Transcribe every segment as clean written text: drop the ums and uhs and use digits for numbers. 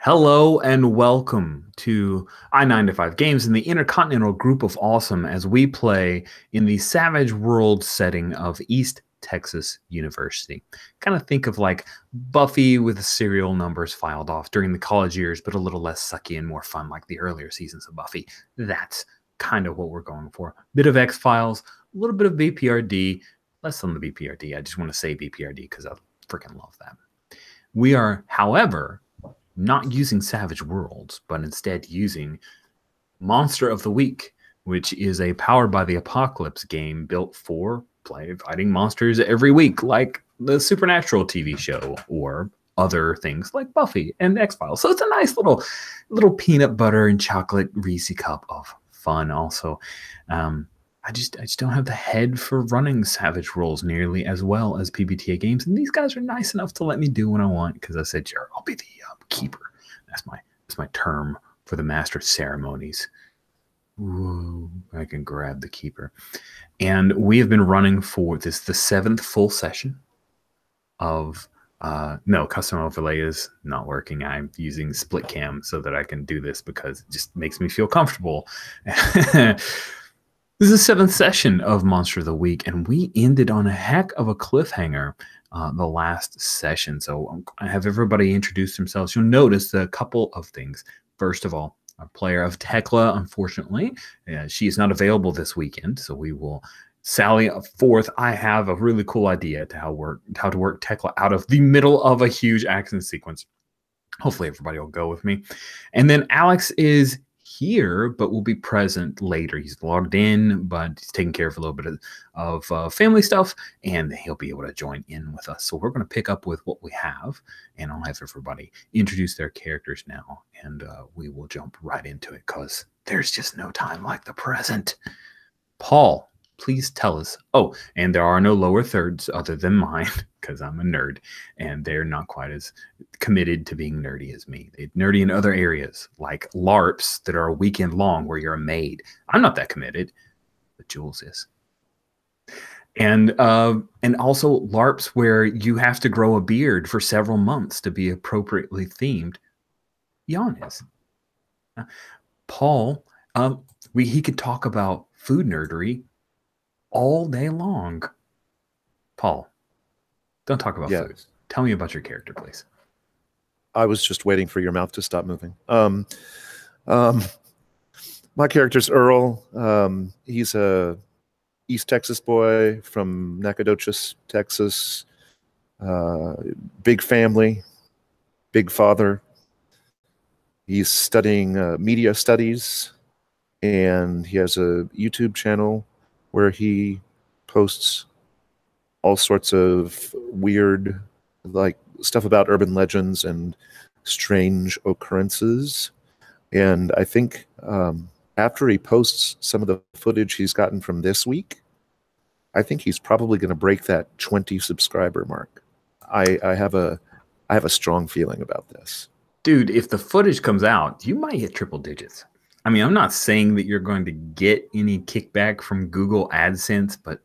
Hello and welcome to I-95 Games in the Intercontinental Group of Awesome as we play in the Savage World setting of East Texas University. Kind of think of like Buffy with the serial numbers filed off during the college years, but a little less sucky and more fun like the earlier seasons of Buffy. That's kind of what we're going for. Bit of X-Files, a little bit of BPRD, less than the BPRD. I just want to say BPRD because I freaking love that. We are, however, not using Savage Worlds, but instead using Monster of the Week, which is a Powered by the Apocalypse game built for fighting monsters every week, like the Supernatural TV show or other things like Buffy and X-Files. So it's a nice little peanut butter and chocolate Reese cup of fun. Also, I just don't have the head for running Savage Worlds nearly as well as PBTA games, and these guys are nice enough to let me do what I want because I said, sure, I'll be the keeper. That's my term for the master ceremonies. Ooh, I can grab the keeper. And we have been running for the 7th full session of no, custom overlay is not working. I'm using split cam so that I can do this because it just makes me feel comfortable. This is the 7th session of Monster of the Week, and we ended on a heck of a cliffhanger the last session. So I have everybody introduce themselves. You'll notice a couple of things. First of all, our player of Tekla, unfortunately, she is not available this weekend, so we will sally forth. I have a really cool idea to how to work Tekla out of the middle of a huge action sequence. Hopefully everybody will go with me. And then Alex is here, but will be present later. He's logged in, but he's taking care of a little bit of family stuff, and he'll be able to join in with us. So we're going to pick up with what we have, and I'll have everybody introduce their characters now, and we will jump right into it because there's just no time like the present. Paul, please tell us. Oh, and there are no lower thirds other than mine because I'm a nerd, and they're not quite as committed to being nerdy as me. They're nerdy in other areas, like LARPs that are a weekend long where you're a maid. I'm not that committed, but Jules is. And also LARPs where you have to grow a beard for several months to be appropriately themed. Jan is. Paul, he could talk about food nerdery all day long. Paul, don't talk about food. Tell me about your character, please. I was just waiting for your mouth to stop moving. My character's Earl. He's a East Texas boy from Nacogdoches, Texas. Big family, big father. He's studying media studies, and he has a YouTube channel where he posts all sorts of weird, like, stuff about urban legends and strange occurrences. And I think after he posts some of the footage he's gotten from this week, I think he's probably going to break that 20 subscriber mark. I have a strong feeling about this. Dude, if the footage comes out, you might hit triple digits. I mean, I'm not saying that you're going to get any kickback from Google AdSense, but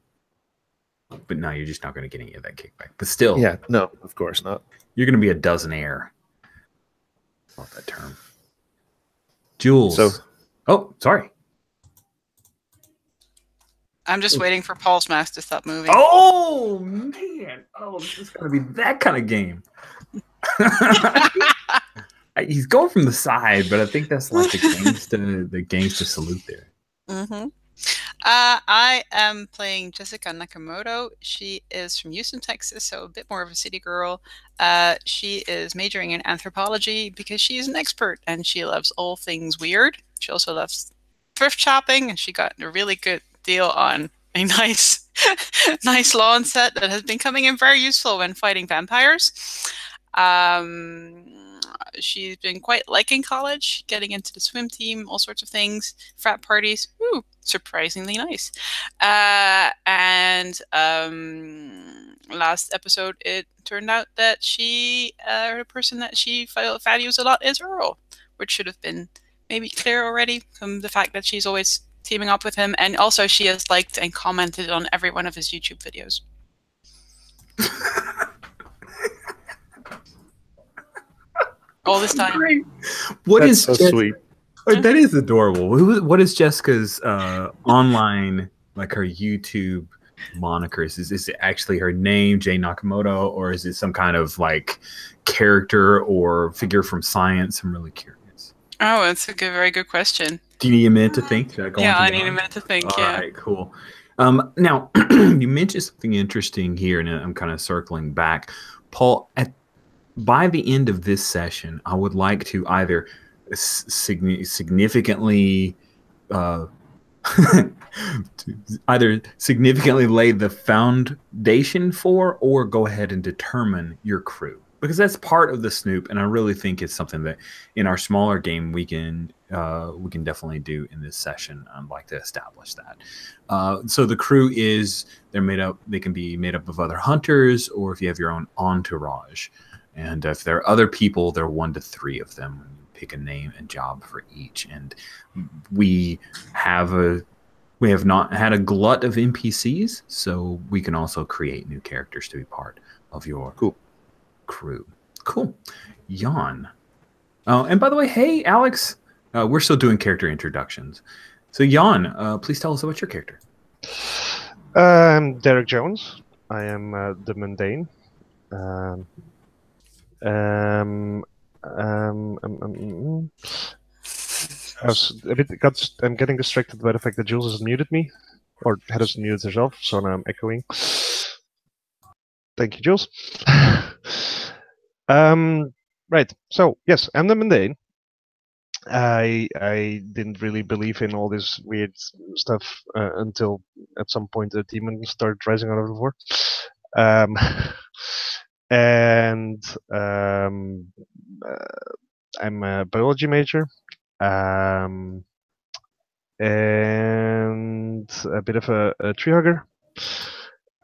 no, you're just not going to get any of that kickback. But still, yeah, no, of course not. You're going to be a dozenaire. I love that term. Jules. Oh, sorry. I'm just waiting for Paul's mask to stop moving. Oh, man. Oh, this is going to be that kind of game. He's going from the side, but I think that's like the gangster salute there. Mm-hmm. I am playing Jessica Nakamoto. She is from Houston, Texas, so a bit more of a city girl. She is majoring in anthropology because she is an expert and she loves all things weird. She also loves thrift shopping, and she got a really good deal on a nice lawn set that has been coming in very useful when fighting vampires. She's been quite liking college, getting into the swim team, all sorts of things, frat parties. Ooh, surprisingly nice. And last episode, it turned out that the person that she values a lot is Earl, which should have been maybe clear already from the fact that she's always teaming up with him. And also she has liked and commented on every one of his YouTube videos. all this time. Great. What That's is so sweet. That is adorable. What is Jessica's online, like her YouTube moniker? Is it actually her name, Jay Nakamoto, or is it some kind of like character or figure from science? I'm really curious. Oh, that's a very good question. Do you need a minute to think? Should I go on to I Jan? need a minute to think. All right, cool. Now, you mentioned something interesting here, and I'm kind of circling back. Paul, by the end of this session, I would like to either significantly either significantly lay the foundation for, or go ahead and determine your crew, because that's part of the Snoop, and I really think it's something that in our smaller game we can definitely do in this session. I'd like to establish that. So the crew they can be made up of other hunters, or if you have your own entourage. And if there are other people, there are 1 to 3 of them. Pick a name and job for each. And we have not had a glut of NPCs, so we can also create new characters to be part of your crew. Cool. Jan. Oh, and by the way, hey, Alex, we're still doing character introductions. So Jan, please tell us about your character. I'm Derek Jones. I am the mundane. I'm getting distracted by the fact that Jules has muted me, or has muted herself, so now I'm echoing. Thank you, Jules. Right. So yes, I'm the mundane. I didn't really believe in all this weird stuff until at some point a demon started rising out of the floor. I'm a biology major, and a bit of a tree hugger,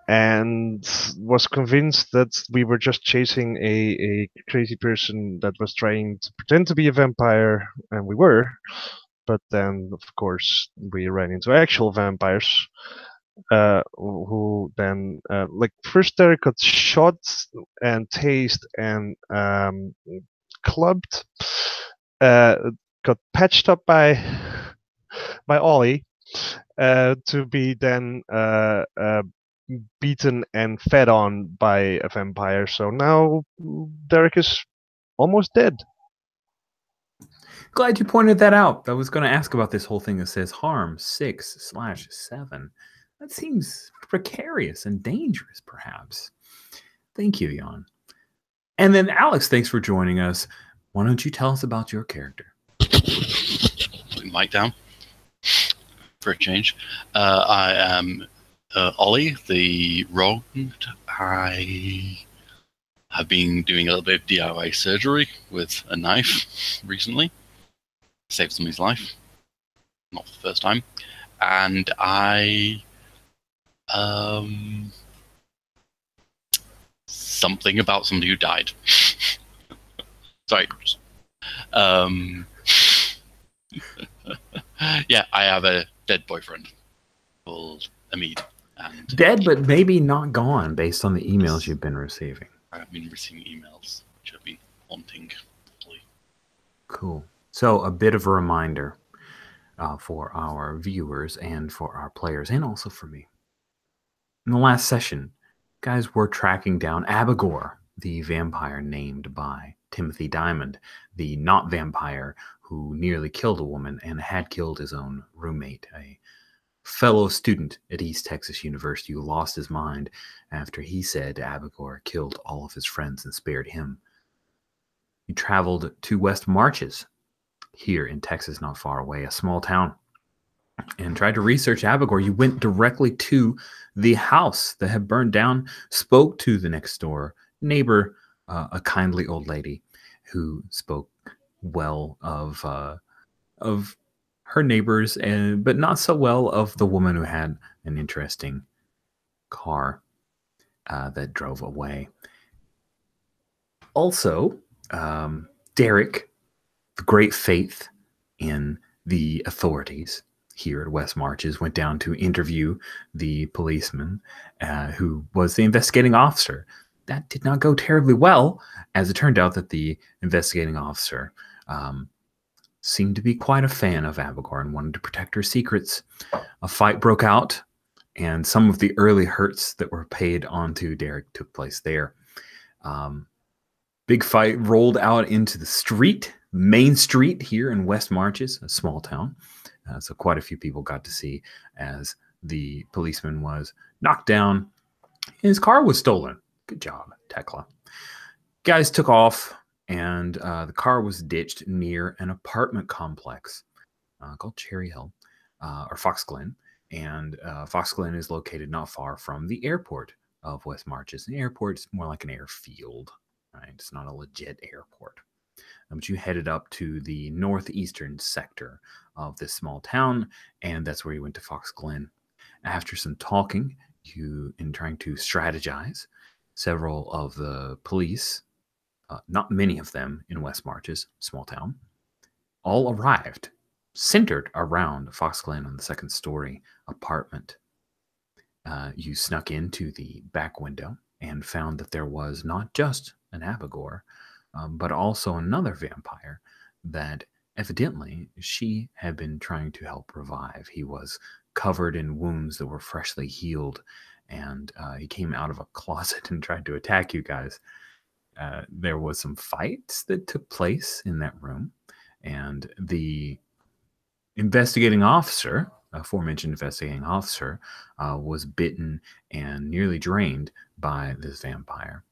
and was convinced that we were just chasing a crazy person that was trying to pretend to be a vampire, and we were, but then of course we ran into actual vampires. Who then first Derek got shot and tased and clubbed, got patched up by Ollie, to be then beaten and fed on by a vampire. So now Derek is almost dead. Glad you pointed that out. I was going to ask about this whole thing that says harm 6/7. That seems precarious and dangerous, perhaps. Thank you, Jan. And then, Alex, thanks for joining us. Why don't you tell us about your character? Putting mic down for a change. I am Ollie, the rogue. I have been doing a little bit of DIY surgery with a knife recently. Saved somebody's life. Not for the first time. And I... something about somebody who died. Sorry. Yeah, I have a dead boyfriend called Amid. And dead, but maybe not gone, based on the emails you've been receiving. I've been receiving emails which have been haunting. Cool. So a bit of a reminder for our viewers and for our players, and also for me. In the last session, guys were tracking down Abigor, the vampire named by Timothy Diamond, the not vampire who nearly killed a woman and had killed his own roommate, a fellow student at East Texas University who lost his mind after he said Abigor killed all of his friends and spared him. He traveled to West Marches, here in Texas, not far away, a small town, and tried to research Abigor. You went directly to the house that had burned down, spoke to the next door neighbor, a kindly old lady who spoke well of her neighbors, but not so well of the woman who had an interesting car that drove away. Also, Derek, the great faith in the authorities here at West Marches, went down to interview the policeman who was the investigating officer that did not go terribly well, as it turned out that the investigating officer seemed to be quite a fan of Abigor and wanted to protect her secrets. A fight broke out, and some of the early hurts that were paid onto Derek took place there. Big fight rolled out into the street, Main Street here in West Marches, a small town. So quite a few people got to see as the policeman was knocked down. His car was stolen. Good job, Tekla. Guys took off, and the car was ditched near an apartment complex called Cherry Hill, or Fox Glen. And Fox Glen is located not far from the airport of West Marches. The airport's more like an airfield, right? It's not a legit airport. But you headed up to the northeastern sector of this small town, and that's where you went to Fox Glen. After some talking, in trying to strategize, several of the police, not many of them in West Marches, small town, all arrived, centered around Fox Glen on the second story apartment. You snuck into the back window and found that there was not just an Abigor, but also another vampire that evidently she had been trying to help revive. He was covered in wounds that were freshly healed, and he came out of a closet and tried to attack you guys. There was some fights that took place in that room, and the investigating officer, aforementioned investigating officer, was bitten and nearly drained by this vampire.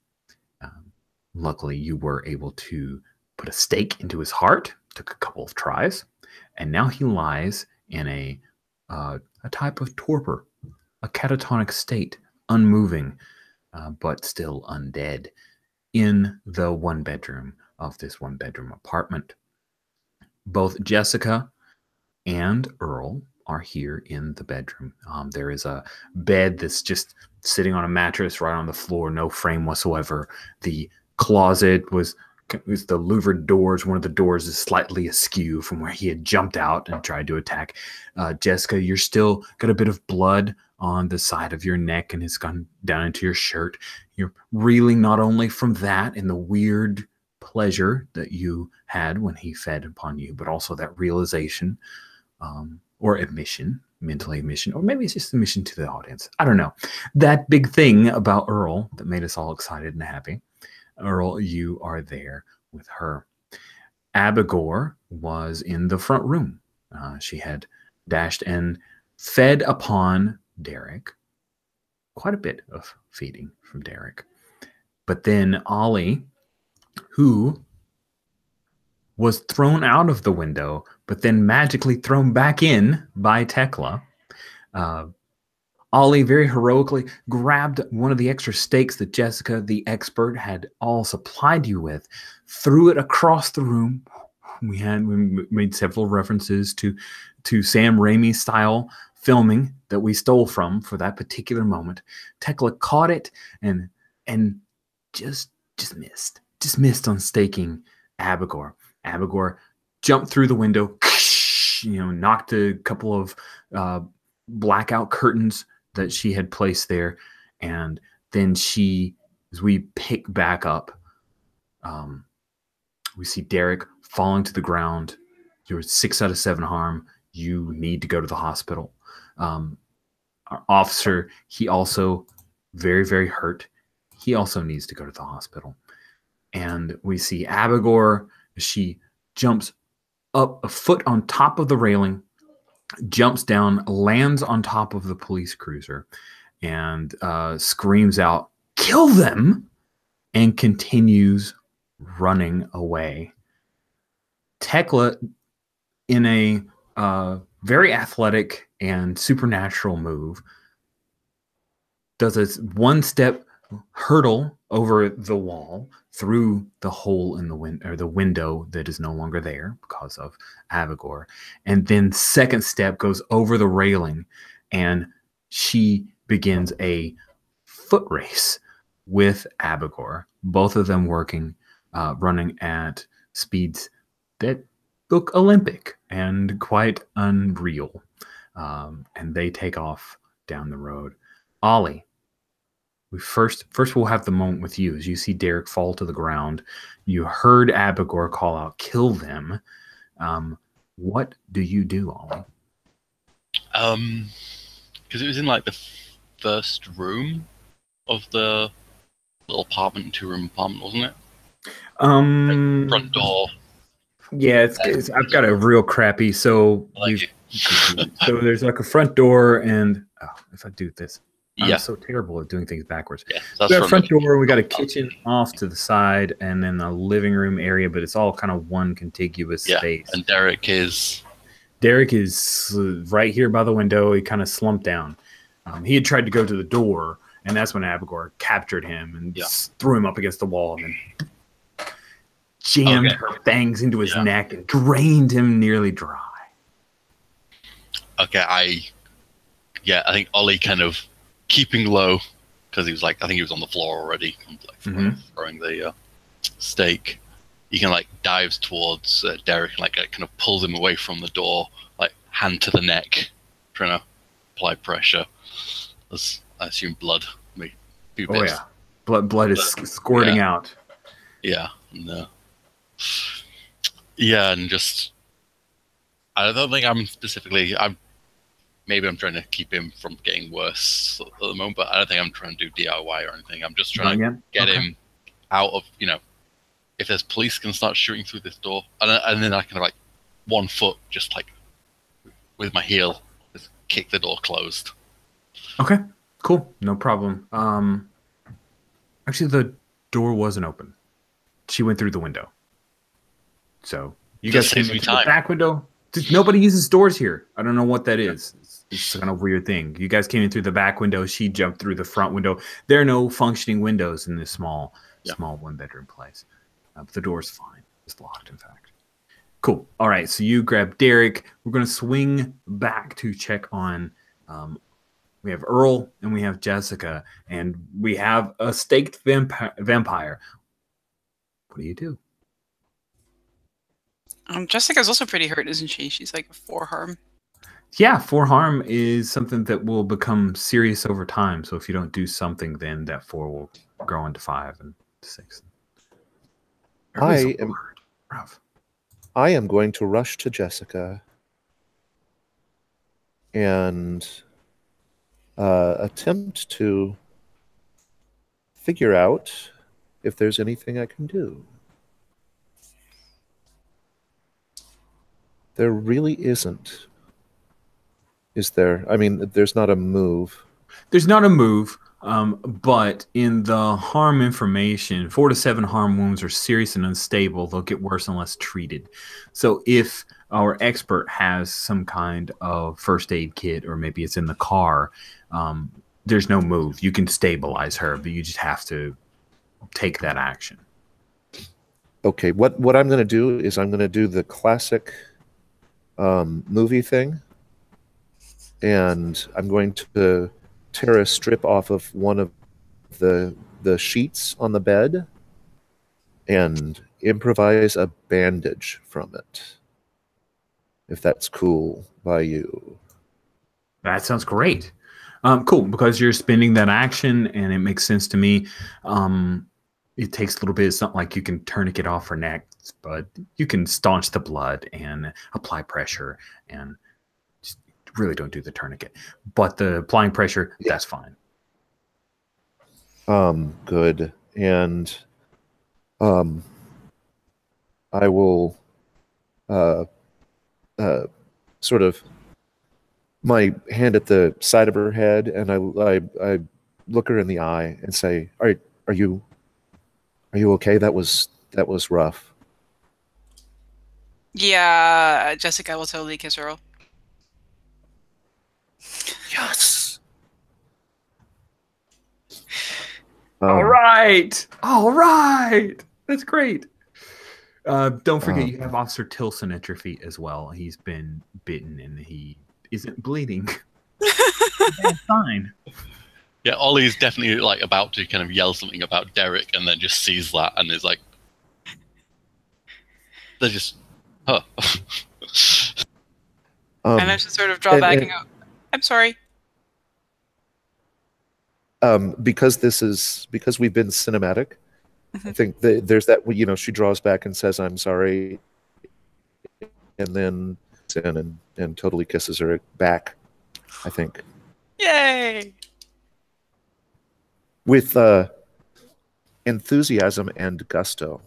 Luckily, you were able to put a stake into his heart. Took a couple of tries, and now he lies in a type of torpor, a catatonic state, unmoving, but still undead, in the one bedroom of this one bedroom apartment. Both Jessica and Earl are here in the bedroom. There is a bed that's just sitting on a mattress right on the floor, no frame whatsoever. The closet was the louvered doors. One of the doors is slightly askew from where he had jumped out and tried to attack. Jessica, you're still got a bit of blood on the side of your neck, and it's gone down into your shirt. You're reeling not only from that and the weird pleasure that you had when he fed upon you, but also that realization or admission, mental admission, or maybe it's just admission to the audience. I don't know. That big thing about Earl that made us all excited and happy. Earl, you are there with her. Abigor was in the front room. She had dashed and fed upon Derek. Quite a bit of feeding from Derek. But then Ollie, who was thrown out of the window, but then magically thrown back in by Tekla, Ollie very heroically grabbed one of the extra stakes that Jessica, the expert, had all supplied you with, threw it across the room. We made several references to Sam Raimi style filming that we stole from for that particular moment. Tekla caught it and just missed on staking Abigor. Abigor jumped through the window, knocked a couple of blackout curtains that she had placed there, and then as we pick back up, we see Derek falling to the ground. You're 6 out of 7 harm. You need to go to the hospital. Our officer, he also very, very hurt. He also needs to go to the hospital. And we see Abigor. She jumps up a foot on top of the railing, jumps down, lands on top of the police cruiser, and screams out, "Kill them!" and continues running away. Tekla, in a very athletic and supernatural move, does a one-step hurdle over the wall through the hole in the window that is no longer there because of Abigor, and then second step goes over the railing, and she begins a foot race with Abigor, both of them running at speeds that look Olympic and quite unreal, and they take off down the road. Ollie, First we'll have the moment with you as you see Derek fall to the ground. You heard Abigor call out, "Kill them." What do you do, Ollie? Because it was in like the first room of the little apartment, 2-room apartment, wasn't it? Front door. Yeah, I've got a real crappy. So so there's like a front door, and if I do this, I'm so terrible at doing things backwards. Yeah, we got a front door. We got a kitchen off to the side, and then a living room area, but it's all kind of one contiguous space. And Derek is right here by the window. He kind of slumped down. He had tried to go to the door, and that's when Abigor captured him and threw him up against the wall, and then jammed her fangs into his neck and drained him nearly dry. Okay, I think Ollie kind of keeping low because he was like, I think he was on the floor already, like throwing the stake. He can like dives towards Derek and like kind of pulls him away from the door, like hand to the neck, trying to apply pressure. As I assume blood. Blood is squirting out. Yeah, and just I don't think I'm specifically. Maybe I'm trying to keep him from getting worse at the moment, but I don't think I'm trying to do DIY or anything. I'm just trying to get him out of, if there's police can start shooting through this door, and then I can like 1 foot just like with my heel just kick the door closed. Okay, cool, no problem. Actually, the door wasn't open. She went through the window. So you guys came through the back window. Nobody uses doors here. I don't know what that is. It's kind of a weird thing. You guys came in through the back window. She jumped through the front window. There are no functioning windows in this small 1-bedroom place. But the door's fine. It's locked, in fact. Cool. All right. So you grab Derek. We're going to swing back to check on. We have Earl and we have Jessica, and we have a staked vampire. What do you do? Jessica's also pretty hurt, isn't she? She's like 4 harm. Yeah, 4 harm is something that will become serious over time. So if you don't do something, then that 4 will grow into 5 and 6. I am going to rush to Jessica and attempt to figure out if there's anything I can do. There really isn't. Is there? I mean, there's not a move. There's not a move, but in the harm information, 4 to 7 harm wounds are serious and unstable. They'll get worse unless treated. So if our expert has some kind of first aid kit, or maybe it's in the car, there's no move. You can stabilize her, but you just have to take that action. Okay, what I'm going to do is I'm going to do the classic movie thing, and I'm going to tear a strip off of one of the sheets on the bed and improvise a bandage from it, if that's cool by you. That sounds great. Cool, because you're spending that action, and it makes sense to me. It takes a little bit. It's not like you can tourniquet off her neck, but you can staunch the blood and apply pressure, and just really don't do the tourniquet. But the applying pressure, that's fine. Good. And I will sort of my hand at the side of her head, and I look her in the eye and say, "Are you okay? That was rough." Yeah, Jessica will totally kiss Earl. Yes. All right. That's great. Don't forget you have Officer Tilson at your feet as well. He's been bitten and he isn't bleeding. That's fine. Yeah, Ollie's definitely like about to kind of yell something about Derek, and then just sees that and is like, they're just, huh. And I should sort of draw back and go, I'm sorry. because we've been cinematic. I think there's that, you know, she draws back and says, "I'm sorry," and then and totally kisses her back, I think. Yay! With enthusiasm and gusto.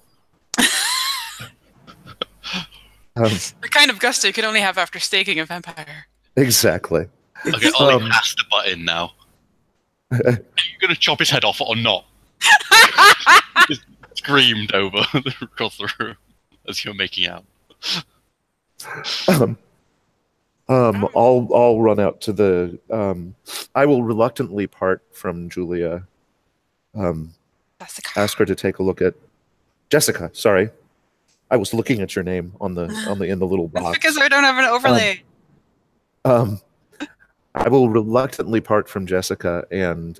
The kind of gusto you can only have after staking a vampire. Exactly. Okay, Ollie has to butt in now. Are you going to chop his head off or not? Just screamed over across the room as you're making out. I'll run out to the. I will reluctantly part from Julia. Ask her to take a look at Jessica. Sorry, I was looking at your name on the in the little box. That's because I don't have an overlay. I will reluctantly part from Jessica and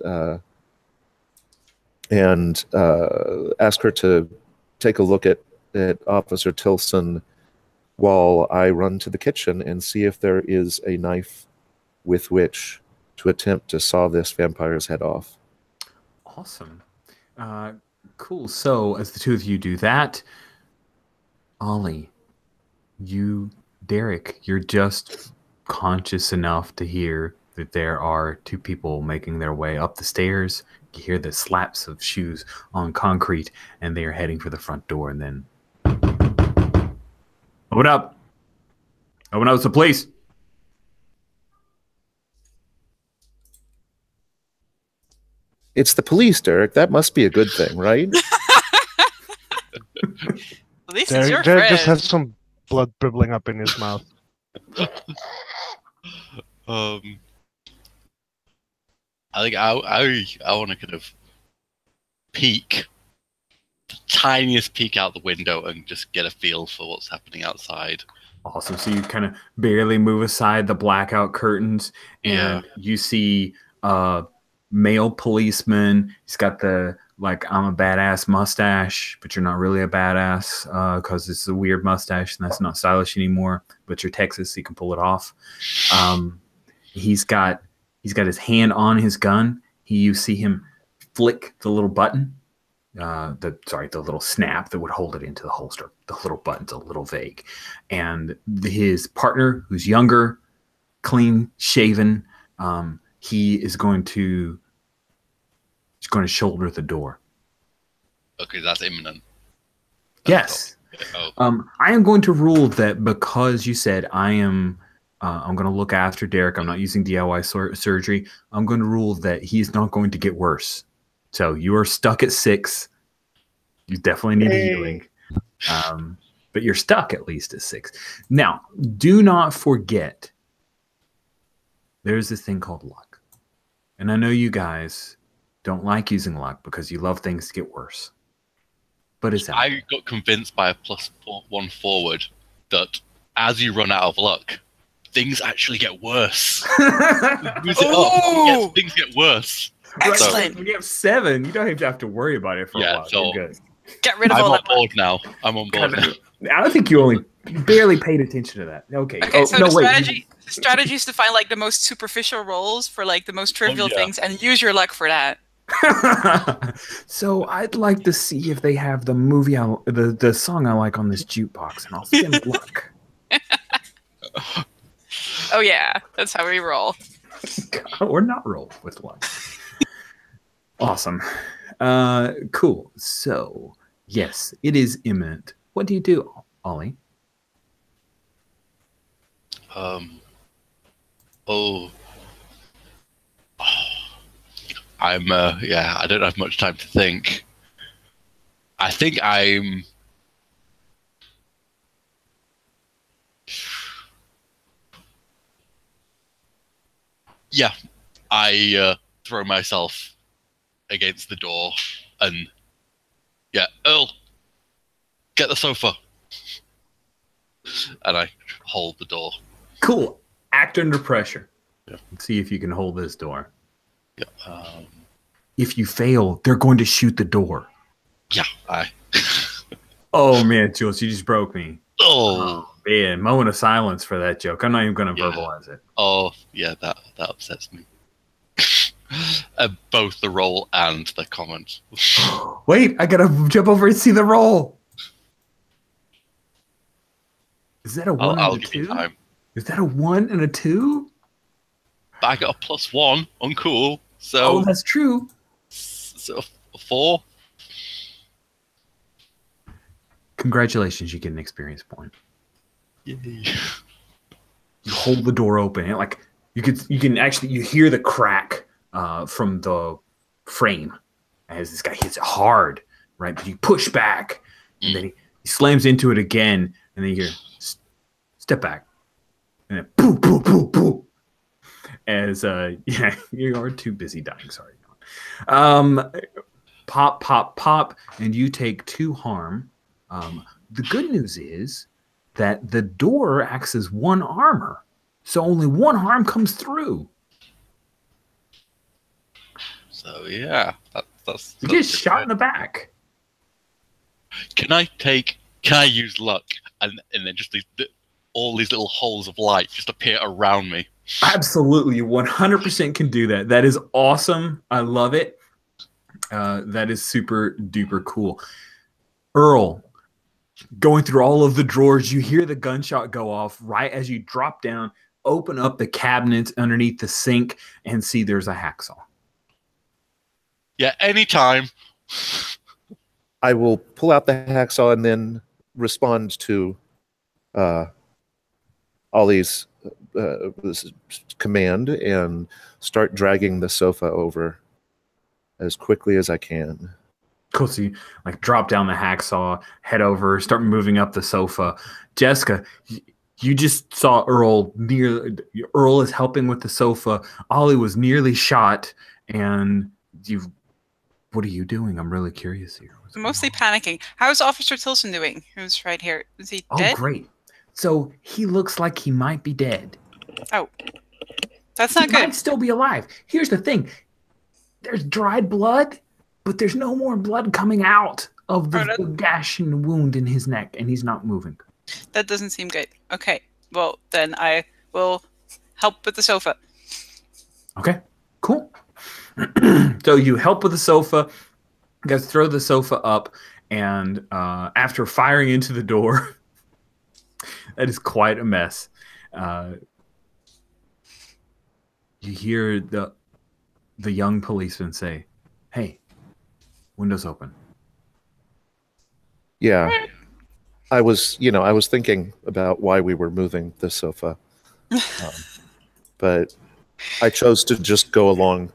ask her to take a look at Officer Tilson while I run to the kitchen and see if there is a knife with which to attempt to saw this vampire's head off. Awesome. Cool. So as the two of you do that, Ollie, Derek, you're just conscious enough to hear that there are two people making their way up the stairs. You hear the slaps of shoes on concrete, and they are heading for the front door. And then, open up! Open up, it's the police! It's the police, Derek. That must be a good thing, right? At least it's your Derek friend. just has some blood dribbling up in his mouth. I think I want to kind of peek, the tiniest peek out the window and just get a feel for what's happening outside. Awesome. So you kind of barely move aside the blackout curtains, and you see a male policeman. He's got the I'm a badass mustache, but you're not really a badass because it's a weird mustache and that's not stylish anymore. But you're Texas, so you can pull it off. He's got his hand on his gun. You see him flick the little button. The little snap that would hold it into the holster. The little button's a little vague. And his partner, who's younger, clean shaven, he is going to shoulder the door. Okay, that's imminent. Yes. I am going to rule that because you said I'm going to look after Derek. I'm not using DIY surgery. I'm going to rule that he's not going to get worse. So you are stuck at 6. You definitely need healing. But you're stuck at least at 6. Now, do not forget, there's this thing called luck. And I know you guys don't like using luck because you love things to get worse. But it's out there. I got convinced by a +1 forward that as you run out of luck, things actually get worse. Use it up. Things get worse. Excellent. So, when you have 7, you don't even have to worry about it for a while. So You're good. Get rid of I'm all on that. board now. I'm on board now. I don't think you only barely paid attention to that. Okay. So no, the wait. strategy is to find the most superficial roles for the most trivial things and use your luck for that. So I'd like to see if they have the movie, the song I like on this jukebox, and I'll send luck. Oh yeah, that's how we roll. Or not roll with luck. Awesome. Cool. So yes, it is imminent. What do you do, Ollie? I don't have much time to think. I think I'm... Yeah, I throw myself against the door and... Yeah, Earl, get the sofa. And I hold the door. Cool. Act under pressure. Yeah. See if you can hold this door. Yeah. If you fail, they're going to shoot the door. Yeah, Oh man, Jules, you just broke me. Oh man, moment of silence for that joke. I'm not even going to verbalize it. Oh yeah, that upsets me. Both the roll and the comment. Wait, I gotta jump over and see the roll. Is that a 1 I'll and a give you 2? time. Is that a 1 and a 2? But I got a +1. Uncool. So, Oh, that's true. so a 4. Congratulations, you get an experience point. Yay. You hold the door open, and like you can actually hear the crack from the frame as this guy hits it hard, right? But you push back, and then he slams into it again, and then you hear step back, and then poo poo poo poo. As yeah, you are too busy dying. Sorry. Pop pop pop, and you take 2 harm. The good news is that the door acts as 1 armor, so only 1 harm comes through. So yeah, that's You get shot in the back. Can I use luck and then just all these little holes of light just appear around me? Absolutely, you 100% can do that. That is awesome. I love it. That is super duper cool. Earl, going through all of the drawers, you hear the gunshot go off right as you drop down, open up the cabinets underneath the sink, and see there's a hacksaw. Yeah, anytime. I will pull out the hacksaw and then respond to Ollie's command and start dragging the sofa over as quickly as I can. Cool. So you like drop down the hacksaw, head over, start moving up the sofa. Jessica, you just saw Earl Earl is helping with the sofa. Ollie was nearly shot, and what are you doing? I'm really curious here. I'm mostly panicking. How's Officer Tilson doing? Who's right here? Is he dead? Oh, great. So he looks like he might be dead. Oh, that's not He good. might still be alive. Here's the thing. There's dried blood, but there's no more blood coming out of the gash and wound in his neck, and he's not moving. That doesn't seem good. Okay, well, then I will help with the sofa. Okay, cool. So you help with the sofa. You guys throw the sofa up, and after firing into the door, that is quite a mess. You hear the young policeman say, "Hey, windows open." Yeah. I was thinking about why we were moving the sofa. But I chose to just go along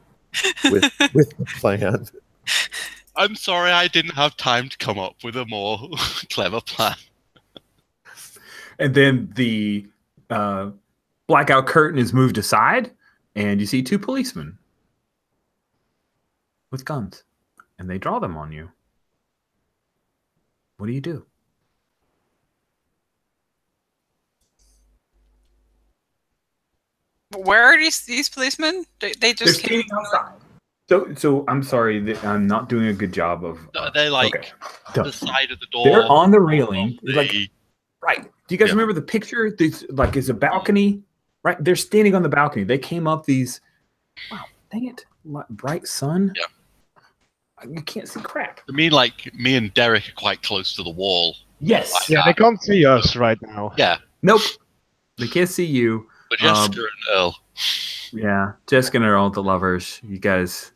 with the plan. I'm sorry I didn't have time to come up with a more clever plan. And then the blackout curtain is moved aside, and you see 2 policemen with guns, and they draw them on you. What do you do? Where are these policemen? They just They're standing outside. So I'm sorry, I'm not doing a good job of. They're like okay. the side of the door. They're on the railing. The, like, right. Do you guys remember the picture? There's like it's a balcony, right? They're standing on the balcony. They came up these. Wow, dang it! Bright sun. Yeah. You can't see crap. I mean, like me and Derek are quite close to the wall. Yes. Like Yeah, they can't see us right now. Yeah. Nope. They can't see you. But Jessica and Earl. Yeah, Jessica and Earl, the lovers. You guys.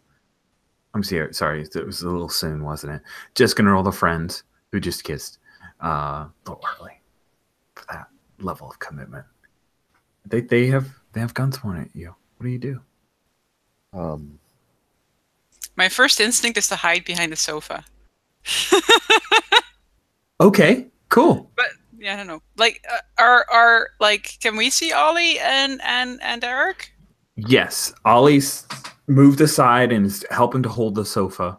I'm sorry. It was a little soon, wasn't it? Jessica and Earl, the friends who just kissed. A little early for that level of commitment. They have guns pointed at you. What do you do? My first instinct is to hide behind the sofa. Okay, cool. But yeah, I don't know. Like, are like, can we see Ollie and Eric? Yes, Ollie's moved aside and is helping to hold the sofa.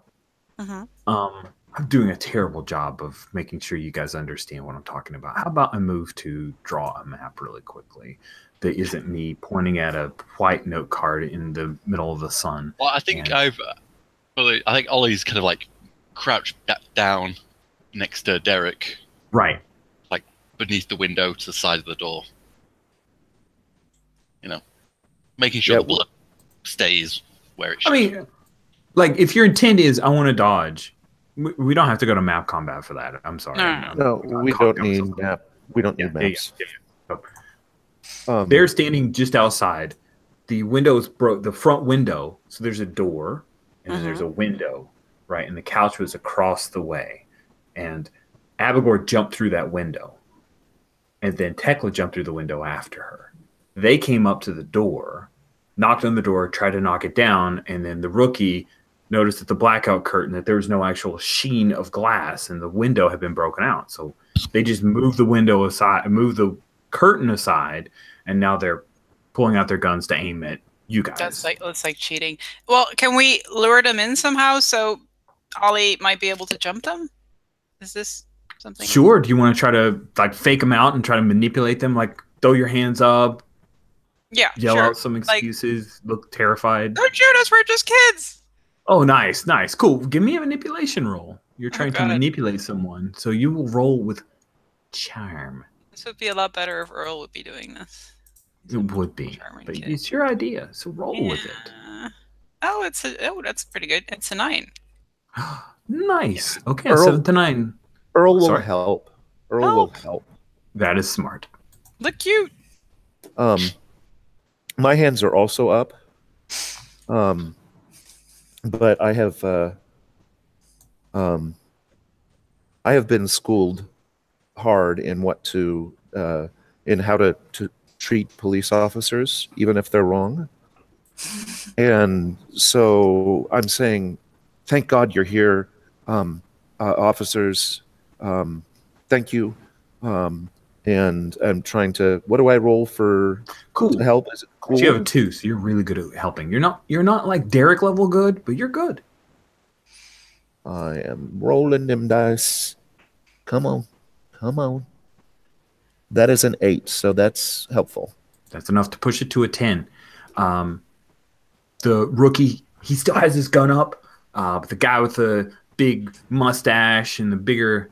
Mm-hmm. I'm doing a terrible job of making sure you guys understand what I'm talking about. How about I move to draw a map really quickly that isn't me pointing at a white note card in the middle of the sun? Well, I think I think Ollie's kind of like crouched down next to Derek. Right. Like beneath the window to the side of the door. You know, making sure the blood stays where it should. I mean, like, if your intent is, I want to dodge, we don't have to go to map combat for that. I'm sorry. No, we don't need map. We don't need maps. They're standing just outside. The windows broke. The front window. So there's a door, and then there's a window, right? And the couch was across the way, and Abigor jumped through that window, and then Tekla jumped through the window after her. They came up to the door, knocked on the door, tried to knock it down, and then the rookie noticed that the blackout curtain, that there was no actual sheen of glass, and the window had been broken out. So they just moved the window aside, moved the curtain aside, and now they're pulling out their guns to aim at you guys. That's like cheating. Well, can we lure them in somehow so Ollie might be able to jump them? Is this something? Sure. Do you want to try to like fake them out and try to manipulate them? Like throw your hands up. Yeah. Yell out some excuses. Like, look terrified. Don't shoot us. We're just kids. Oh, nice. Cool. Give me a manipulation roll. You're trying to manipulate someone, so you will roll with charm. This would be a lot better if Earl would be doing this. It would be, but it's your idea, so roll with it. Oh, that's pretty good. It's a 9. Nice. Okay, Earl, 7 to 9. Earl will help. Earl will help. That is smart. Look cute. My hands are also up. But I have been schooled hard in in how to treat police officers, even if they're wrong. And so I'm saying, thank God you're here, officers. Thank you. And I'm trying to. What do I roll for? Cool. To help? Is it cool? You have a 2, so you're really good at helping. You're not like Derek level good, but you're good. I am rolling them dice. Come on. That is an 8, so that's helpful. That's enough to push it to a 10. The rookie, he still has his gun up, but the guy with the big mustache and the bigger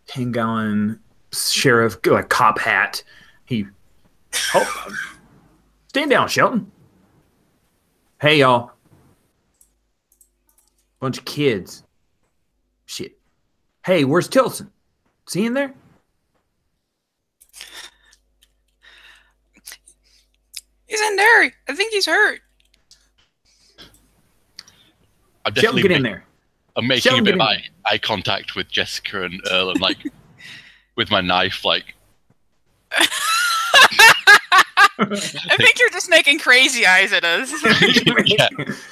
10-gallon sheriff, like cop hat, stand down, Shelton. Hey, y'all. Bunch of kids. Shit. Hey, where's Tilson? Is he in there? He's in there. I think he's hurt. Shelton, get in there. I'm making a bit of eye contact with Jessica and Earl, and like with my knife, like. I think you're just making crazy eyes at us. Yeah.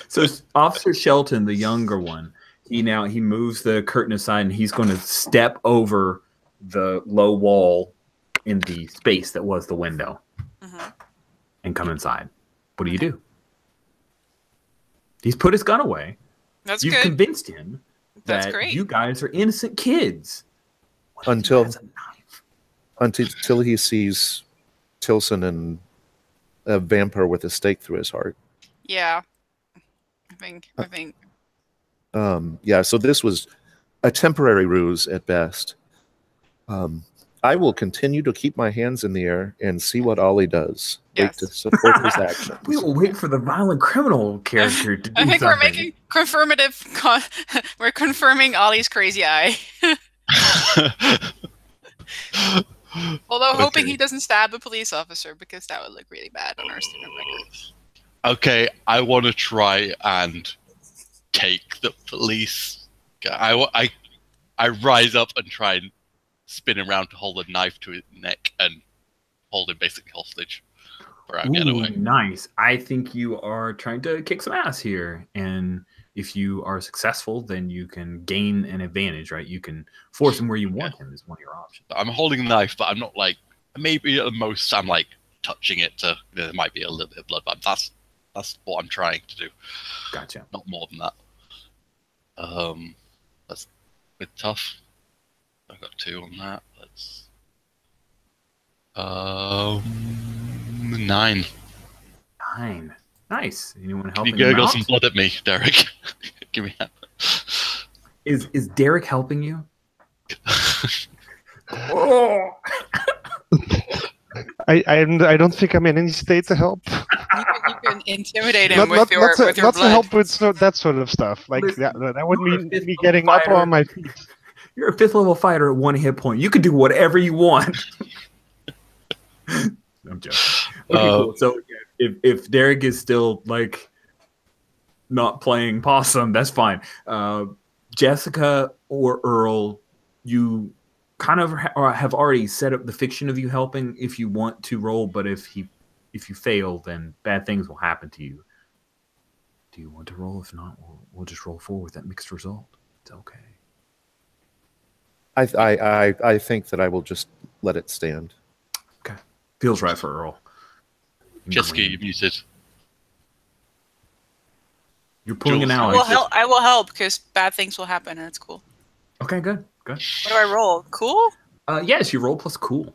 So Officer Shelton, the younger one, he moves the curtain aside, and he's going to step over the low wall in the space that was the window and come inside. What do? He's put his gun away. That's You've good. Convinced him that you guys are innocent kids. Until he sees Tilson and a vampire with a stake through his heart. Yeah. I think. Yeah, so this was a temporary ruse at best. I will continue to keep my hands in the air and see what Ollie does. Yes. Wait to support his actions. We will wait for the violent criminal character to do I think something. we're making we're confirming Ollie's crazy eye. Although hoping he doesn't stab a police officer, because that would look really bad on our student record. Okay, I want to try and take the police. I rise up and try and spin around to hold a knife to his neck and hold him basically hostage for our getaway. Nice. I think you are trying to kick some ass here, and if you are successful, then you can gain an advantage, right? You can force him where you want him is one of your options. I'm holding the knife, but I'm not like, maybe at the most I'm like touching it to, there might be a little bit of blood, but that's what I'm trying to do. Gotcha. Not more than that. That's a bit tough. I've got 2 on that. That's 9. 9. Nice. Anyone helping? You gurgle some blood at me, Derek. Give me that. Is Derek helping you? Oh. I don't think I'm in any state to help. intimidate him with your not to blood. help with that sort of stuff. Like Listen, that would you're a mean fifth me level getting up fighter. on my feet. You're a 5th level fighter at 1 hit point. You can do whatever you want. I'm joking. Okay, cool. So if Derek is still like not playing possum, that's fine. Jessica or Earl, you kind of have already set up the fiction of you helping if you want to roll, but if you fail, then bad things will happen to you. Do you want to roll? If not, we'll just roll forward with that mixed result. It's okay. I think that I will just let it stand. Okay. Feels right for Earl. Jessica, you're muted. You're pulling Jules, an I ally. will help. I will help because bad things will happen, and it's cool. Okay, good. What do I roll? Cool? Yes, you roll plus cool.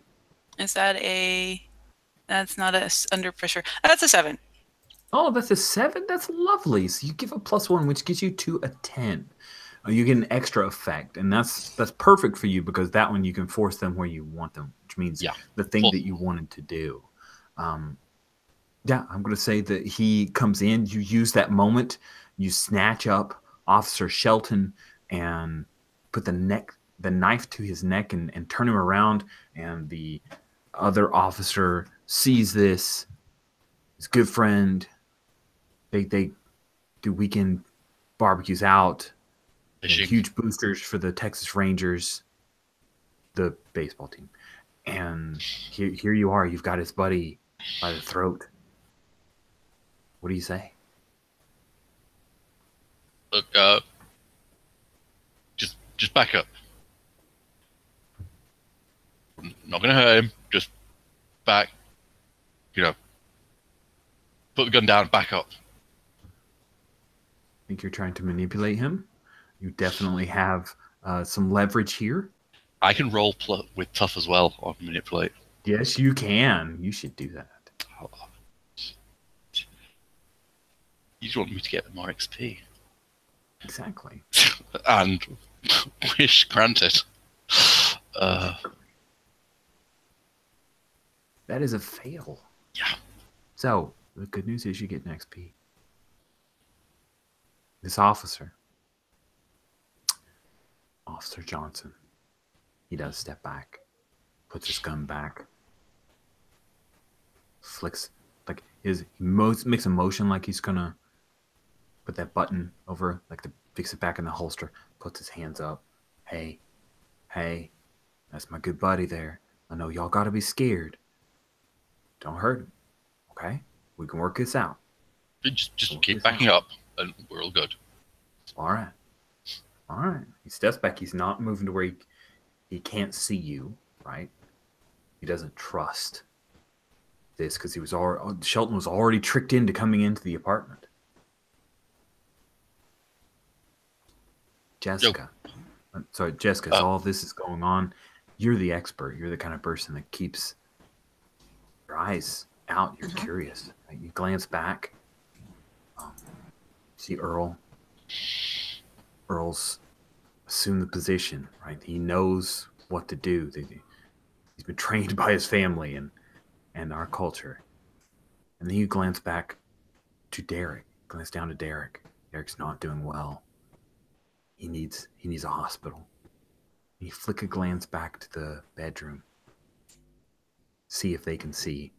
Is that a? That's not a under pressure. That's a 7. Oh, that's a 7? That's lovely. So you give a +1, which gets you to a 10. You get an extra effect, and that's perfect for you because that one you can force them where you want them, which means the thing that you wanted to do. Yeah, I'm going to say that he comes in. You use that moment. You snatch up Officer Shelton and put the knife to his neck and turn him around, and the other officer sees this. His good friend. They do weekend barbecues out. Huge boosters for the Texas Rangers, the baseball team. And here you are. You've got his buddy by the throat. What do you say? Look, just back up. I'm not gonna hurt him. Just back. Put the gun down. Back up. Think you're trying to manipulate him? You definitely have some leverage here. I can roll with tough as well on manipulate. Yes, you can. You should do that. You just want me to get more XP. Exactly. And wish granted. That is a fail. Yeah. So, the good news is you get an XP. This officer, Officer Johnson, he does step back, puts his gun back, flicks, like he makes a motion like he's gonna put that button over, like to fix it back in the holster, puts his hands up. Hey, that's my good buddy there. I know y'all gotta be scared. Don't hurt him, okay? We can work this out. Just keep backing up, and we're all good. All right. He steps back. He's not moving to where he can't see you, right? He doesn't trust this because Shelton was already tricked into coming into the apartment. Jessica. Sorry, Jessica, as all of this is going on, you're the expert. You're the kind of person that keeps your eyes out. You're curious. Right? You glance back. See Earl. Earl's assumed the position, right? He knows what to do. He's been trained by his family and our culture. And then you glance back to Derek. Glance down to Derek. Derek's not doing well. He needs a hospital. You flick a glance back to the bedroom. See if they can see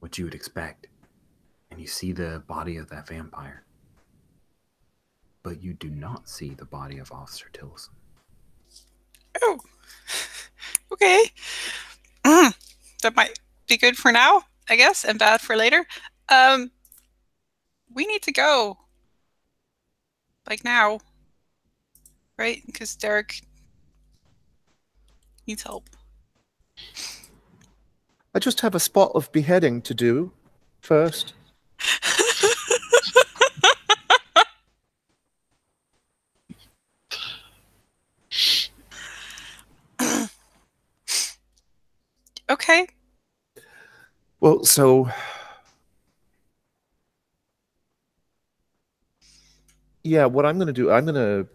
what you would expect. And you see the body of that vampire. But you do not see the body of Officer Tillison. Oh, okay. That might be good for now, I guess, and bad for later. We need to go. Like now. Right? Because Derek needs help. I just have a spot of beheading to do first. Okay. Well, so yeah, what I'm going to do, I'm going to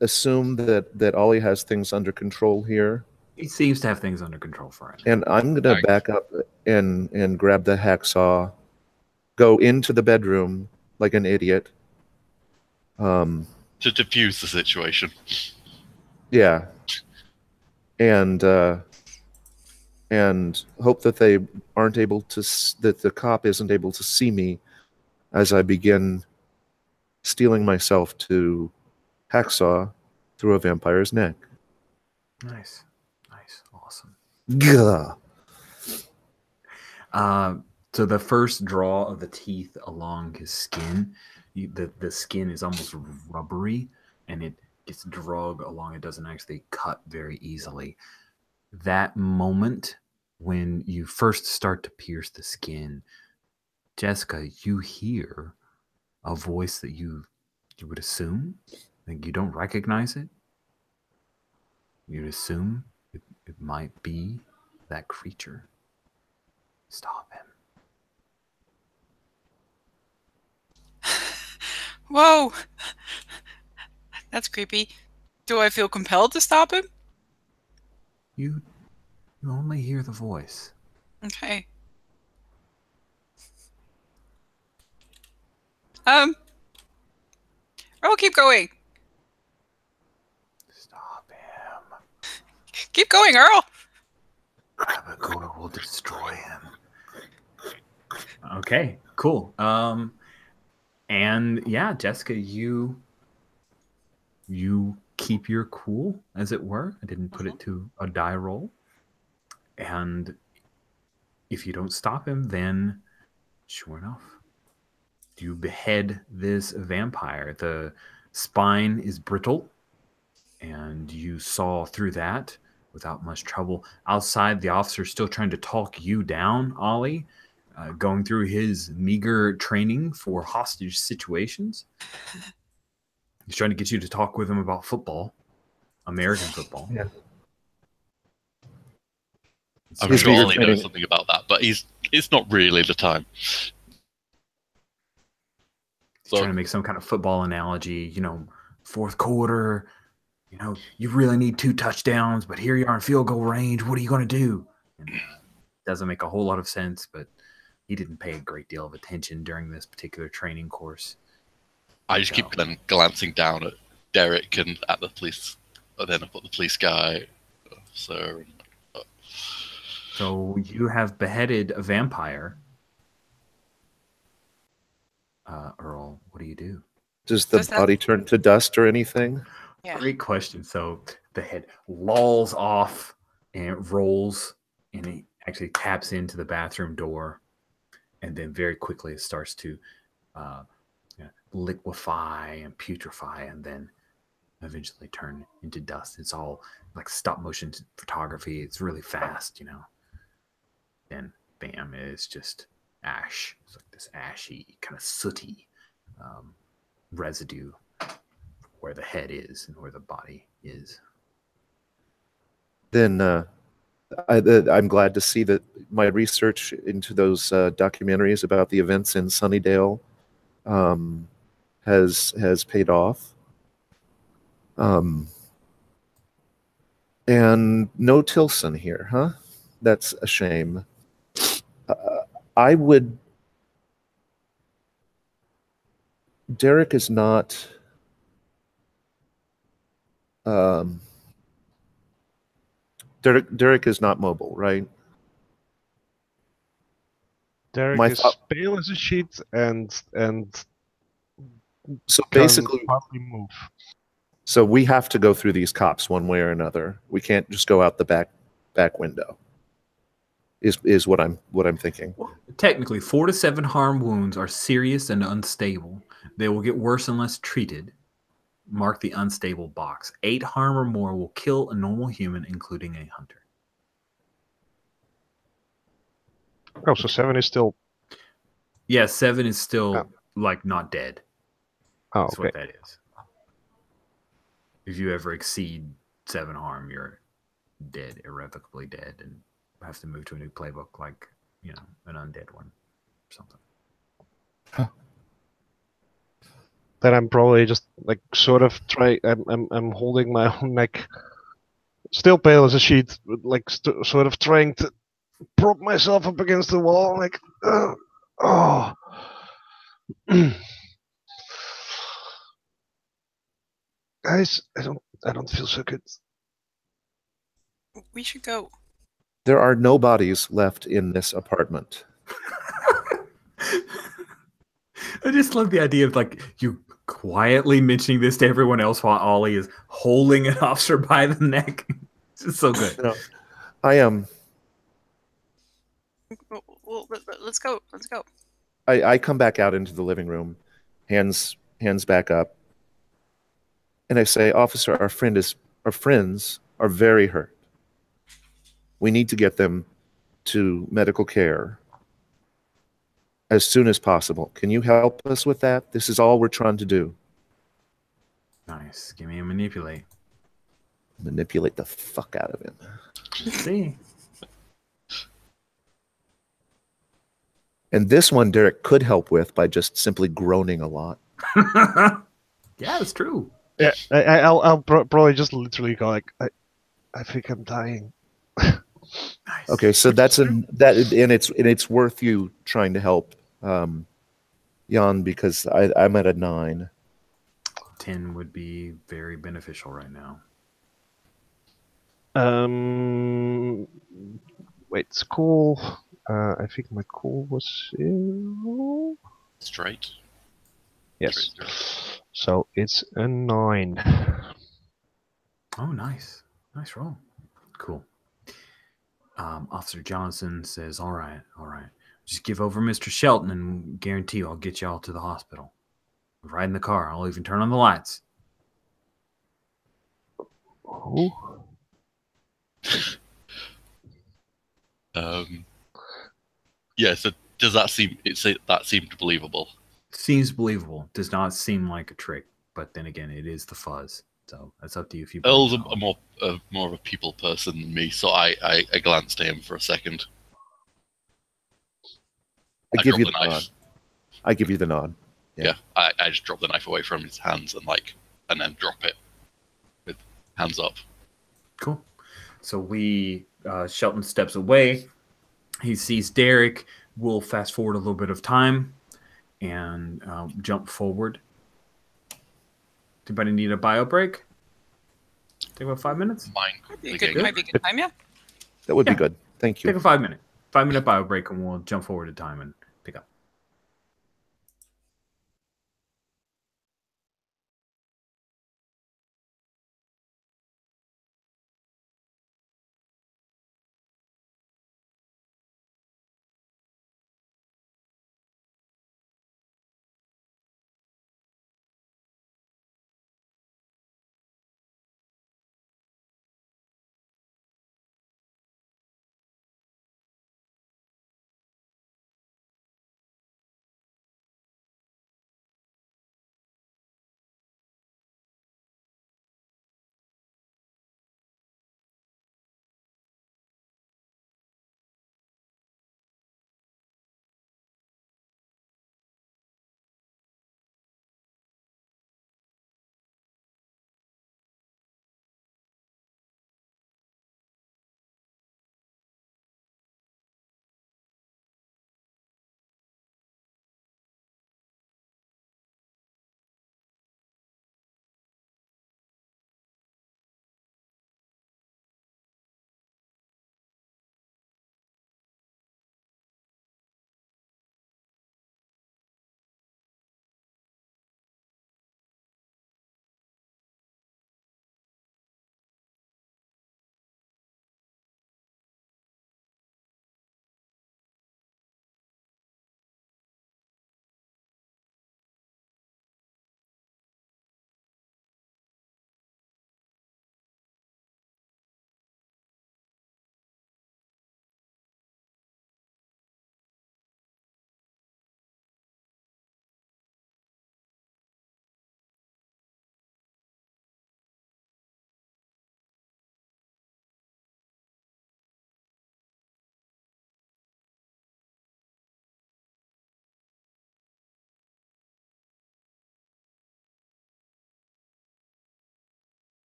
assume that Ollie has things under control here. He seems to have things under control for it. And I'm going to back up and grab the hacksaw go into the bedroom like an idiot. To diffuse the situation. Yeah. And hope that they aren't able to, that the cop isn't able to see me as I begin stealing myself to hacksaw through a vampire's neck. Nice. Awesome. Gah. So the first draw of the teeth along his skin, the skin is almost rubbery, and it gets drug along. It doesn't actually cut very easily. That moment when you first start to pierce the skin, Jessica, you hear a voice that you would assume, like you don't recognize it. You'd assume it might be that creature. Stop him. Whoa! That's creepy. Do I feel compelled to stop him? You only hear the voice. Okay. Oh, keep going. Stop him. Keep going, Earl. IGoA will destroy him. Okay, cool. And yeah, Jessica, you keep your cool, as it were. I didn't put it to a die roll. And if you don't stop him, then sure enough, you behead this vampire. The spine is brittle, and you saw through that without much trouble. Outside, the officer's still trying to talk you down, Ollie, going through his meager training for hostage situations. He's trying to get you to talk with him about football, American football. Yeah. I'm sure Ollie knows something about that, but it's not really the time. So, trying to make some kind of football analogy, fourth quarter, you really need 2 touchdowns, but here you are in field goal range. What are you going to do? And it doesn't make a whole lot of sense, but he didn't pay a great deal of attention during this particular training course. I just keep glancing down at Derek and at the police, and then up at the police guy. So you have beheaded a vampire. Earl, what do you do? Does the body turn to dust or anything? Yeah. Great question. So the head lolls off and it rolls, and it actually taps into the bathroom door, and then very quickly it starts to liquefy and putrefy, and then eventually turn into dust. It's all like stop motion photography. It's really fast, Then bam, it's just ash. It's like this ashy, kind of sooty residue where the head is and where the body is. Then I'm glad to see that my research into those documentaries about the events in Sunnydale has paid off. And no Tilson here, huh? That's a shame. Derek is not. Derek is not mobile, right? Derek is pale as a sheet and so basically hardly move. So we have to go through these cops one way or another. We can't just go out the back window. Is what I'm thinking. Well, technically, 4 to 7 harm wounds are serious and unstable. They will get worse unless treated. Mark the unstable box. 8 harm or more will kill a normal human, including a hunter. Oh, so 7 is still... Yeah, 7 is still, not dead. Oh, That's okay. what that is. If you ever exceed 7 harm, you're dead, irrevocably dead, and have to move to a new playbook, like, an undead one or something. Huh. Then I'm probably just sort of I'm holding my own neck, still pale as a sheet, sort of trying to prop myself up against the wall, Oh. Guys, I don't feel so good. We should go. There are no bodies left in this apartment. I just love the idea of like you quietly mentioning this to everyone else while Ollie is holding an officer by the neck. It's just so good. No, I am. Well, let's go. Let's go. I come back out into the living room, hands back up, and I say, "Officer, our friends are very hurt. We need to get them to medical care as soon as possible. Can you help us with that? This is all we're trying to do." Nice. Give me a manipulate. Manipulate the fuck out of him. Let's see. And this one Derek could help with by just simply groaning a lot. Yeah, it's true. Yeah, I'll probably just literally go like, I think I'm dying. Nice. Okay, so that's and it's worth you trying to help Jan, because I'm at a 9. 10 would be very beneficial right now. Wait, cool. I think my cool was 0. Straight. Yes. Straight 0. So it's a 9. Oh, nice. Nice roll. Cool. Officer Johnson says, all right. Just give over Mr. Shelton and guarantee I'll get y'all to the hospital. Ride in the car. I'll even turn on the lights. Who? Yeah, so does that seem that seemed believable? Seems believable. Does not seem like a trick. But then again, it is the fuzz. So that's up to you if you Earl's believe it or not. more of a people person than me, so I glanced at him for a second. I give you the dropped the nod. knife. I give you the nod. Yeah, I just drop the knife away from his hands and then drop it with hands up. Cool. So Shelton steps away. He sees Derek. We'll fast forward a little bit of time and jump forward. Anybody need a bio break? Take about 5 minutes. Mine. Might be a good time, yeah. That would be good. Thank you. Take a 5-minute bio break, and we'll jump forward in time and pick up.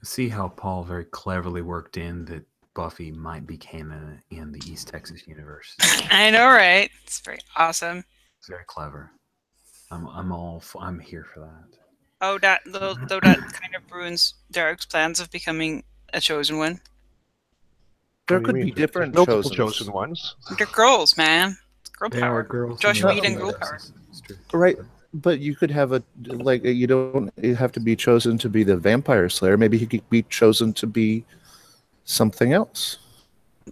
See how Paul very cleverly worked in that Buffy might be canon in the East Texas universe. I know, right? It's very awesome. It's very clever. I'm here for that. Oh, though that kind of ruins Derek's plans of becoming a chosen one. There What do you could mean? be There's different multiple chosen chosen ones. They're girls, man. It's girl There power. are girls. Josh in the Whedon, East girl Texas. It's true. Right. But you could have you don't have to be chosen to be the vampire slayer. Maybe he could be chosen to be something else.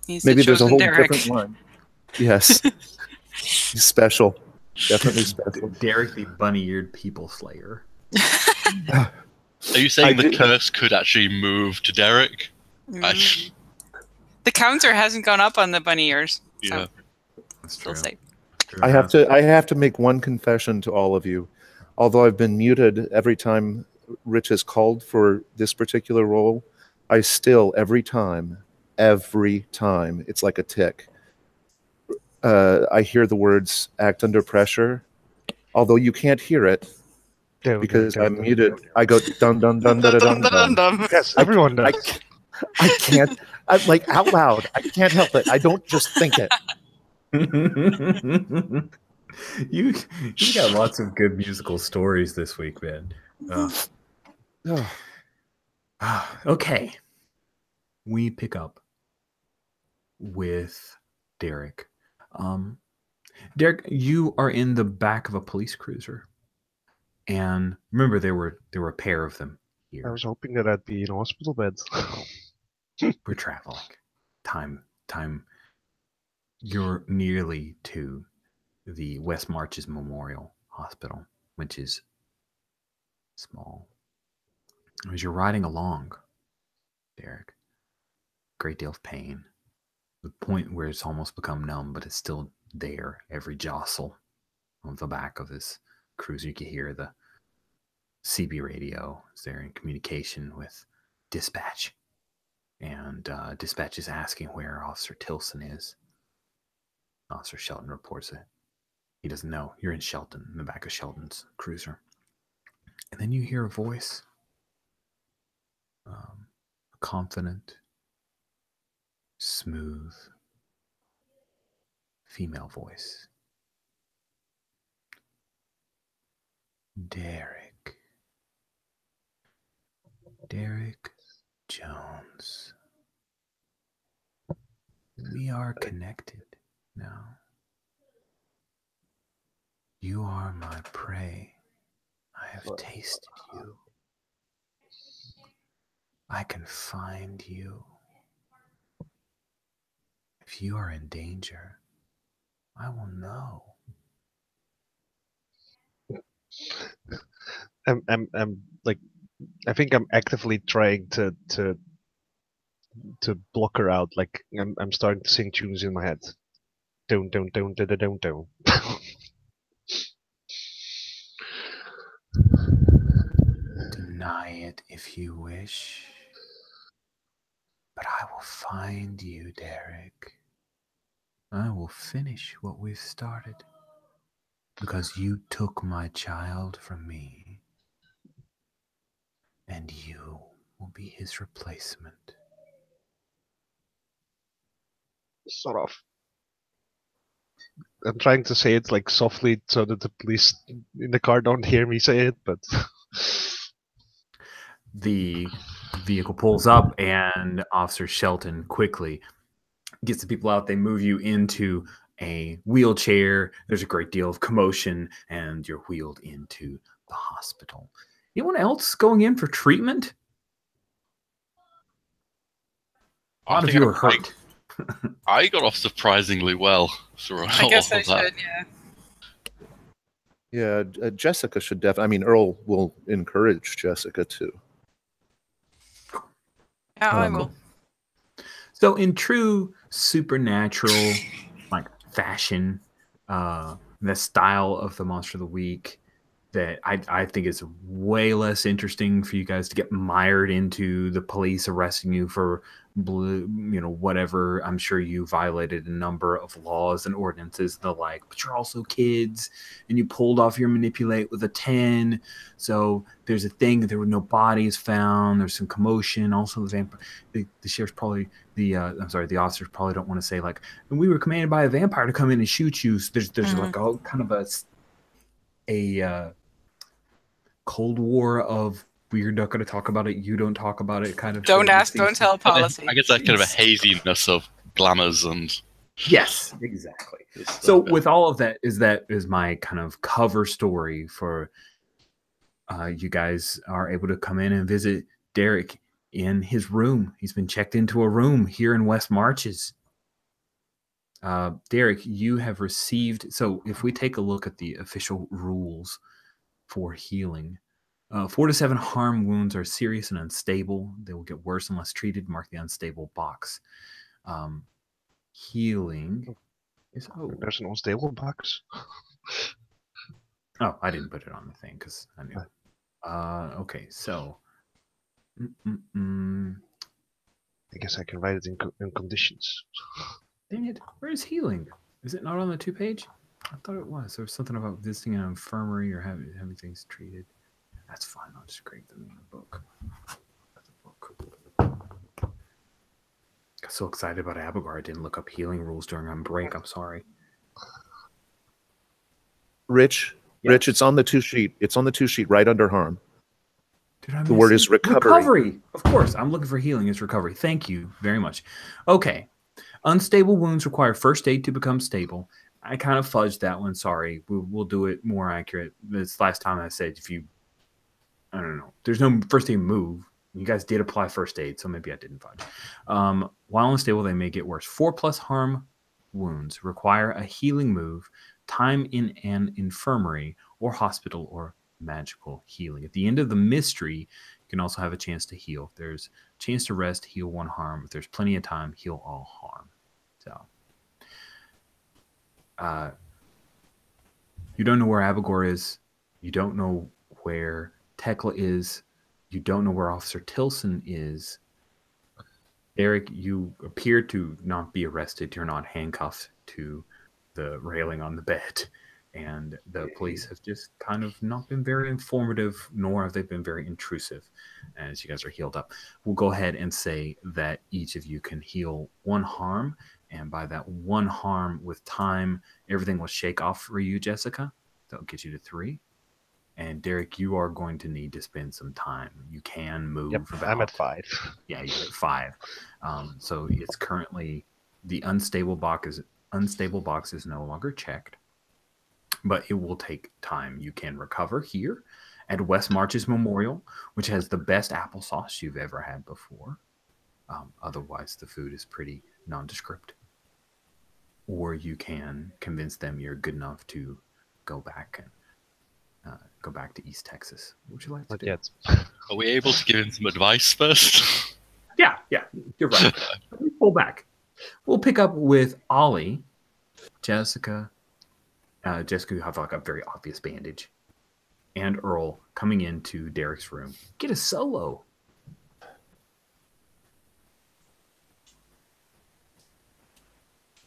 He's Maybe the there's a chosen whole Derek. different line. Yes. He's special. Definitely special. Derek the bunny-eared people slayer. Are you saying I the do- curse could actually move to Derek? Mm. The counter hasn't gone up on the bunny ears. Yeah. That's Still true. safe. True I enough. have to make one confession to all of you. Although I've been muted every time Rich has called for this particular role, I still every time, it's like a tick. I hear the words "act under pressure," although you can't hear it because I'm muted. I go dun dun dun dun dun dun. dun. Yes, everyone does. I can't. I'm like out loud. I can't help it. I don't just think it. you got lots of good musical stories this week, man. Okay. We pick up with Derek. Derek, you are in the back of a police cruiser. And remember there were a pair of them here. I was hoping that I'd be in a hospital bed. We're traveling. Time. You're nearly to the West Marches Memorial Hospital, which is small. As you're riding along, Derek, great deal of pain. The point where it's almost become numb, but it's still there. Every jostle on the back of this cruiser, you can hear the CB radio is there in communication with dispatch. And dispatch is asking where Officer Tilson is. Officer Shelton reports it. He doesn't know. You're in Shelton, in the back of Shelton's cruiser. And then you hear a voice. A confident, smooth, female voice. Derek Jones. We are connected now. You are my prey. I have tasted you. I can find you. If you are in danger, I will know. I'm like, I think I'm actively trying to block her out. Like I'm starting to sing tunes in my head. Don't. Deny it if you wish. But I will find you, Derek. I will finish what we've started. Because you took my child from me. And you will be his replacement. Sort of. I'm trying to say it like softly so that the police in the car don't hear me say it, but the vehicle pulls up and Officer Shelton quickly gets the people out. They move you into a wheelchair. There's a great deal of commotion and you're wheeled into the hospital. Anyone else going in for treatment? A lot of you are hurt. I got off surprisingly well through I guess I all of that. should, yeah. Yeah, Jessica should definitely. I mean, Earl will encourage Jessica too. Yeah, I will. So, in true supernatural like fashion, the style of the Monster of the Week, that I think it's way less interesting for you guys to get mired into the police arresting you for whatever. I'm sure you violated a number of laws and ordinances and the like, but you're also kids and you pulled off your manipulate with a 10. So there's a thing, there were no bodies found. There's some commotion. Also the sheriff's probably the officers probably don't want to say like, and we were commanded by a vampire to come in and shoot you. So there's like a kind of a Cold War of we're not going to talk about it, you don't talk about it kind of Don't thing. ask, don't tell policy. I guess that kind of a haziness of glamours and... Yes, exactly. So with all of that is my kind of cover story for you guys are able to come in and visit Derek in his room. He's been checked into a room here in West Marches. Derek, you have received... So if we take a look at the official rules for healing, 4 to 7 harm wounds are serious and unstable. They will get worse unless treated. Mark the unstable box. Healing is... Oh, there's an unstable box. Oh, I didn't put it on the thing because I knew. Okay, so... I guess I can write it in conditions. Dang it. Where's healing? Is it not on the 2-page? I thought it was. There was something about visiting an infirmary or having things treated. That's fine. I'll just create them in the book. Got so excited about Abigail, I didn't look up healing rules during our break. I'm sorry. Rich, Yeah. Rich, it's on the 2-sheet. It's on the 2-sheet right under harm. Did I The word miss is it? recovery. Recovery. Of course. I'm looking for healing. It's recovery. Thank you very much. Okay. Unstable wounds require first aid to become stable. I kind of fudged that one. Sorry. We'll do it more accurate. This last time I said if you... I don't know. There's no first aid move. You guys did apply first aid, so maybe I didn't fudge. While unstable, they may get worse. 4+ harm wounds require a healing move, time in an infirmary or hospital, or magical healing. At the end of the mystery, you can also have a chance to heal. If there's a chance to rest, heal 1 harm. If there's plenty of time, heal all harm. So, you don't know where Abigor is. You don't know where Tekla is. You don't know where Officer Tilson is. Eric, you appear to not be arrested. You're not handcuffed to the railing on the bed. And the police have just kind of not been very informative, nor have they been very intrusive as you guys are healed up. We'll go ahead and say that each of you can heal 1 harm. And by that 1 harm with time, everything will shake off for you, Jessica. That'll get you to 3. And Derek, you are going to need to spend some time. You can move. Yep, I'm at 5. Yeah, you're at 5. So it's currently the unstable box is no longer checked, but it will take time. You can recover here at West Marches Memorial, which has the best applesauce you've ever had before. Otherwise, the food is pretty nondescript. Or you can convince them you're good enough to go back to East Texas. What would you like to do? Yet. Are we able to give him some advice first? Yeah, you're right. Let me pull back. We'll pick up with Ollie, Jessica. Jessica, you have like a very obvious bandage, and Earl coming into Derek's room. Get a solo.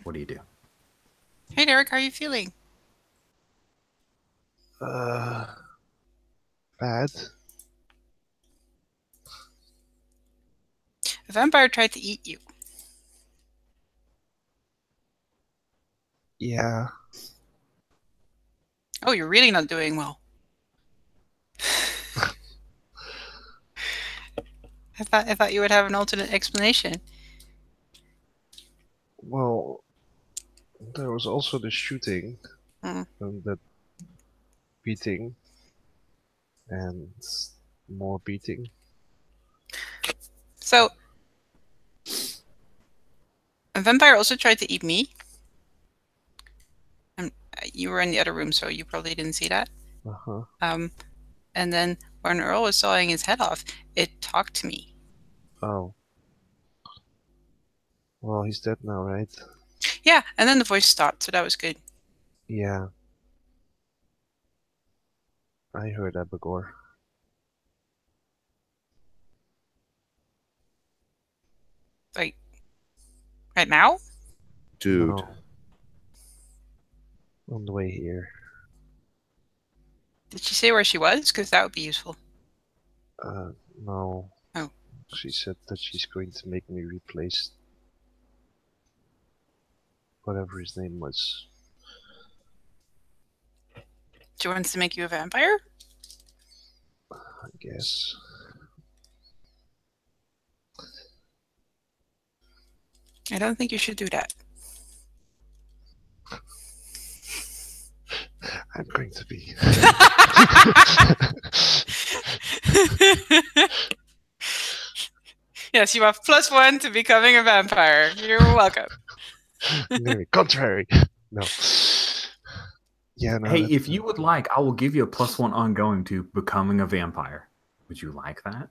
What do you do? Hey, Derek, how are you feeling? Bad. A vampire tried to eat you. Yeah. Oh, you're really not doing well. I thought you would have an alternate explanation. Well, there was also the shooting and that beating and more beating. So, a vampire also tried to eat me. You were in the other room, so you probably didn't see that. Uh-huh. And then when Earl was sawing his head off, it talked to me. Oh. Well, he's dead now, right? Yeah, and then the voice stopped, so that was good. Yeah. I heard Abagor. Like, right now? Dude. No. On the way here. Did she say where she was? Because that would be useful. No. Oh. She said that she's going to make me replace whatever his name was. She wants to make you a vampire? I guess. I don't think you should do that. I'm going to be. Yes, you have +1 to becoming a vampire. You're welcome. Contrary. No. Yeah, no. Hey, if you would like, I will give you a +1 ongoing to becoming a vampire. Would you like that?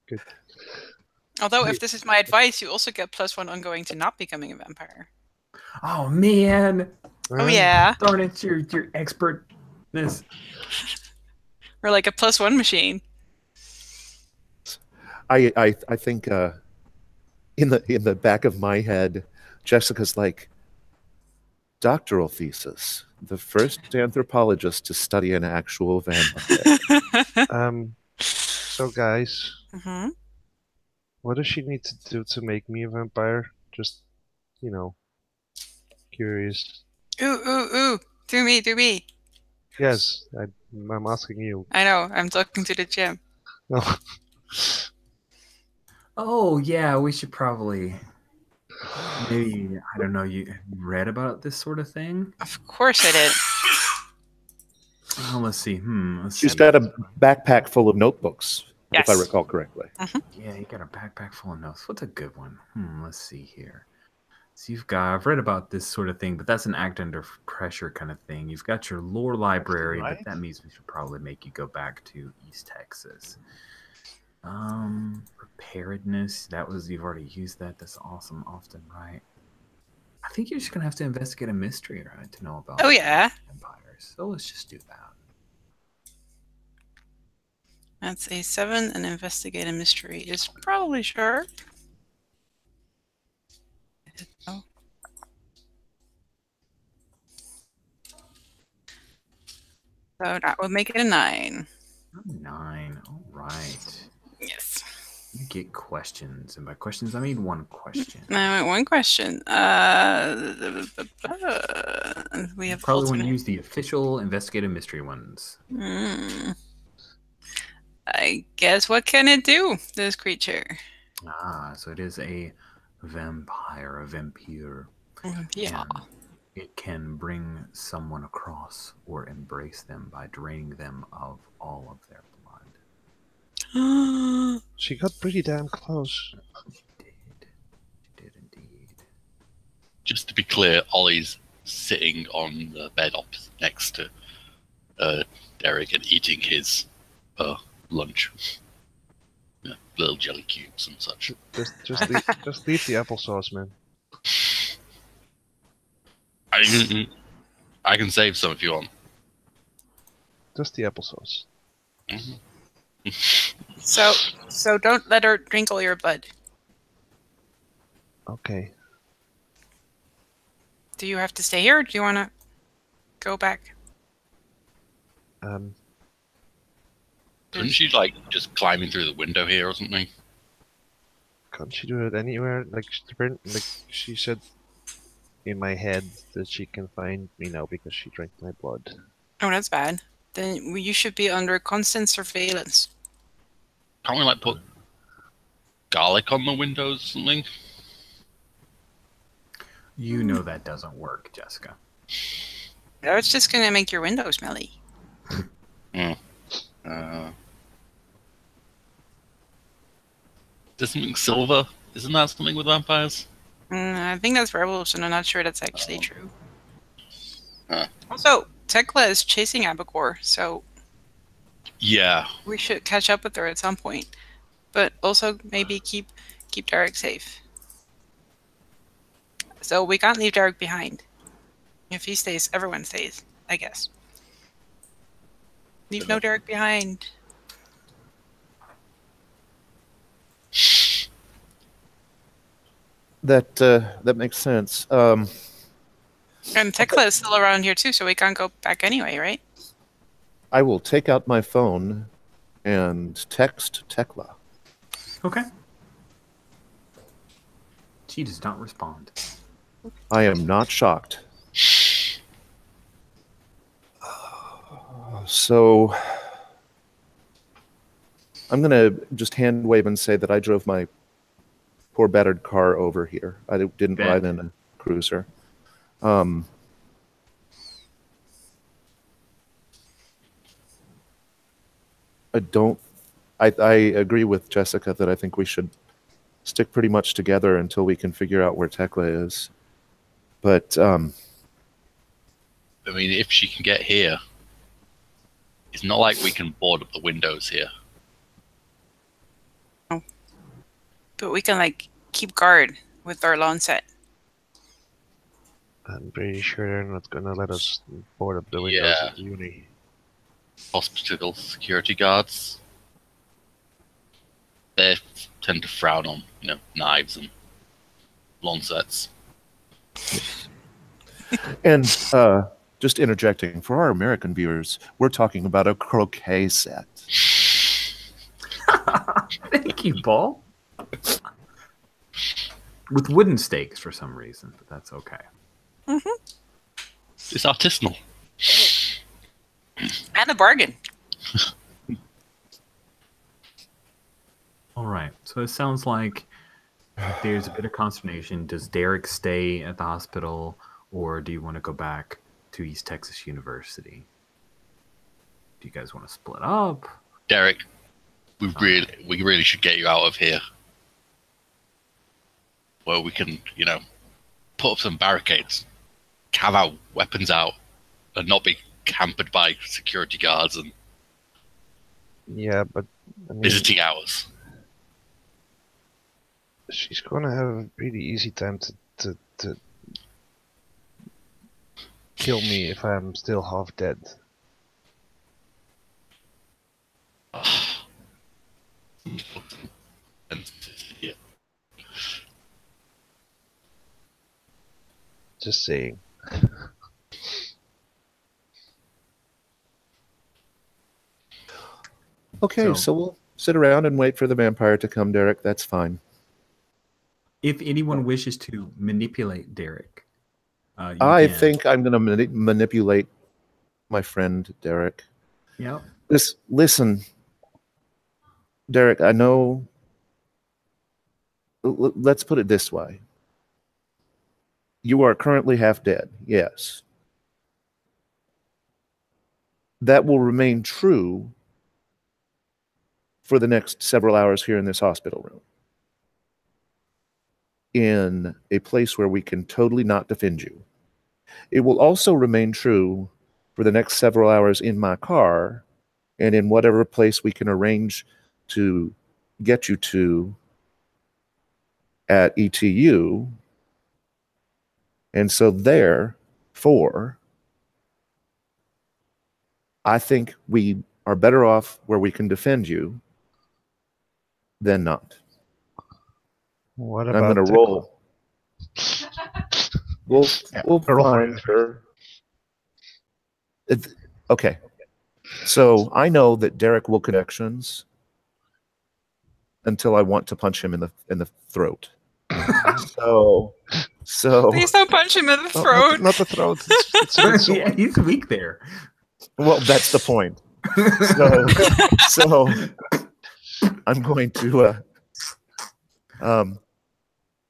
Good. Although, if this is my advice, you also get +1 ongoing to not becoming a vampire. Oh man! Oh yeah. Darn it, your expertness. Or like a +1 machine. I think in the back of my head, Jessica's like, doctoral thesis, the first anthropologist to study an actual vampire. So guys, Mm-hmm. what does she need to do to make me a vampire? Just, curious. Ooh. Do me. Yes, I'm asking you. I know, I'm talking to the gym. No. Oh yeah, we should probably maybe, I don't know, you read about this sort of thing? Of course I did. Oh, let's see. She's got a backpack full of notebooks, Yes. if I recall correctly. Yeah, you got a backpack full of notes. What's a good one? Let's see here. So I've read about this sort of thing, but that's an act under pressure kind of thing. You've got your lore library, Right. but that means we should probably make you go back to East Texas. Preparedness, you've already used that. That's awesome, often, right? I think you're just gonna have to investigate a mystery, right, to know about Oh yeah. vampires. So let's just do that. That's a 7, and investigate a mystery is probably sharp. Oh. So that would make it a 9. 9. All right. Yes. You get questions, and by questions I mean one question. One question. We have Probably want alternate. to use the official investigative mystery ones. I guess what can it do, this creature? So it is a vampire, a vampire. Yeah. And it can bring someone across or embrace them by draining them of all of their blood. She got pretty damn close. She did indeed. Just to be clear, Ollie's sitting on the bed next to Derek and eating his lunch. Yeah, little jelly cubes and such. Just leave the applesauce, man. I can save some if you want. Just the applesauce. So don't let her drink all your blood. Okay. Do you have to stay here, or do you want to go back? Couldn't she just climbing through the window here or something? Can't she do it anywhere? Like she said in my head that she can find me now because she drank my blood. Oh, that's bad. Then you should be under constant surveillance. Can't we put garlic on the windows or something? You know that doesn't work, Jessica. No, it's just gonna make your windows smelly. There's something silver. Isn't that something with vampires? I think that's werewolves, and I'm not sure that's actually true. Huh. Also, Tekla is chasing Abacor, so Yeah. we should catch up with her at some point. But also maybe keep Derek safe. So we can't leave Derek behind. If he stays, everyone stays, I guess. Leave no Derek behind. That makes sense. And Tekla is still around here too, so we can't go back anyway, right? I will take out my phone and text Tekla. Okay. She does not respond. I am not shocked. So I'm going to just hand wave and say that I drove my poor battered car over here. I didn't ride in a cruiser. I agree with Jessica that I think we should stick pretty much together until we can figure out where Tekla is. But I mean, if she can get here, it's not like we can board up the windows here. Oh. But we can, like, keep guard with our lawn set. I'm pretty sure they're not gonna let us board up the windows at the uni. Hospital security guards, they tend to frown on, knives and lawn sets. And just interjecting, for our American viewers, we're talking about a croquet set. Thank you, Paul. With wooden stakes for some reason, but that's okay. Mm-hmm. It's artisanal. And a bargain. All right. So it sounds like there's a bit of consternation. Does Derek stay at the hospital, or do you want to go back to East Texas University? Do you guys want to split up? Derek, we really should get you out of here. Where we can, put up some barricades, have our weapons out, and not be hampered by security guards and but I mean, visiting hours. She's gonna have a pretty easy time to kill me if I'm still half dead. Yeah. Just saying. Okay, so we'll sit around and wait for the vampire to come, Derek. That's fine. If anyone wishes to manipulate Derek, I think I'm going to manipulate my friend Derek. Yeah. Listen, Derek, I know. Let's put it this way. You are currently half dead, yes. That will remain true for the next several hours here in this hospital room, in a place where we can totally not defend you. It will also remain true for the next several hours in my car and in whatever place we can arrange to get you to at ETU. And so therefore, I think we are better off where we can defend you than not. What about I'm going to roll. We'll find her. Okay. So I know that Derek will connections until I want to punch him in the throat. So Please don't punch him in the throat. Not the throat. Yeah, he's weak there. Well, that's the point. So I'm going to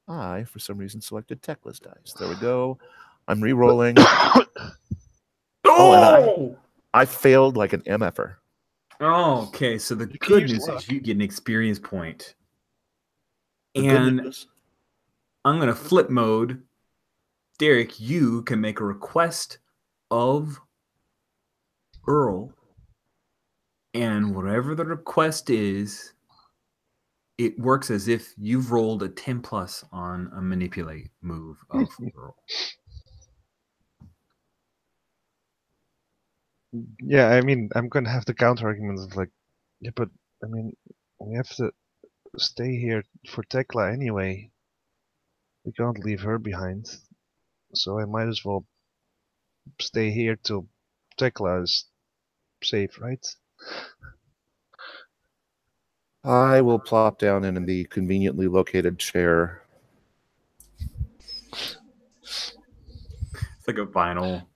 I for some reason selected Tekla's dice. There we go. I'm re-rolling. And I failed like an MFer. Oh, okay. So the good news is you get an experience point. And I'm going to flip mode. Derek, you can make a request of Earl. And whatever the request is, it works as if you've rolled a 10 plus on a manipulate move of Earl. Yeah, I mean, I'm gonna have the counter argument of like, yeah, but I mean, we have to stay here for Tekla anyway. We can't leave her behind, so I might as well stay here till Tekla is safe, right? I will plop down in the conveniently located chair. It's like a vinyl.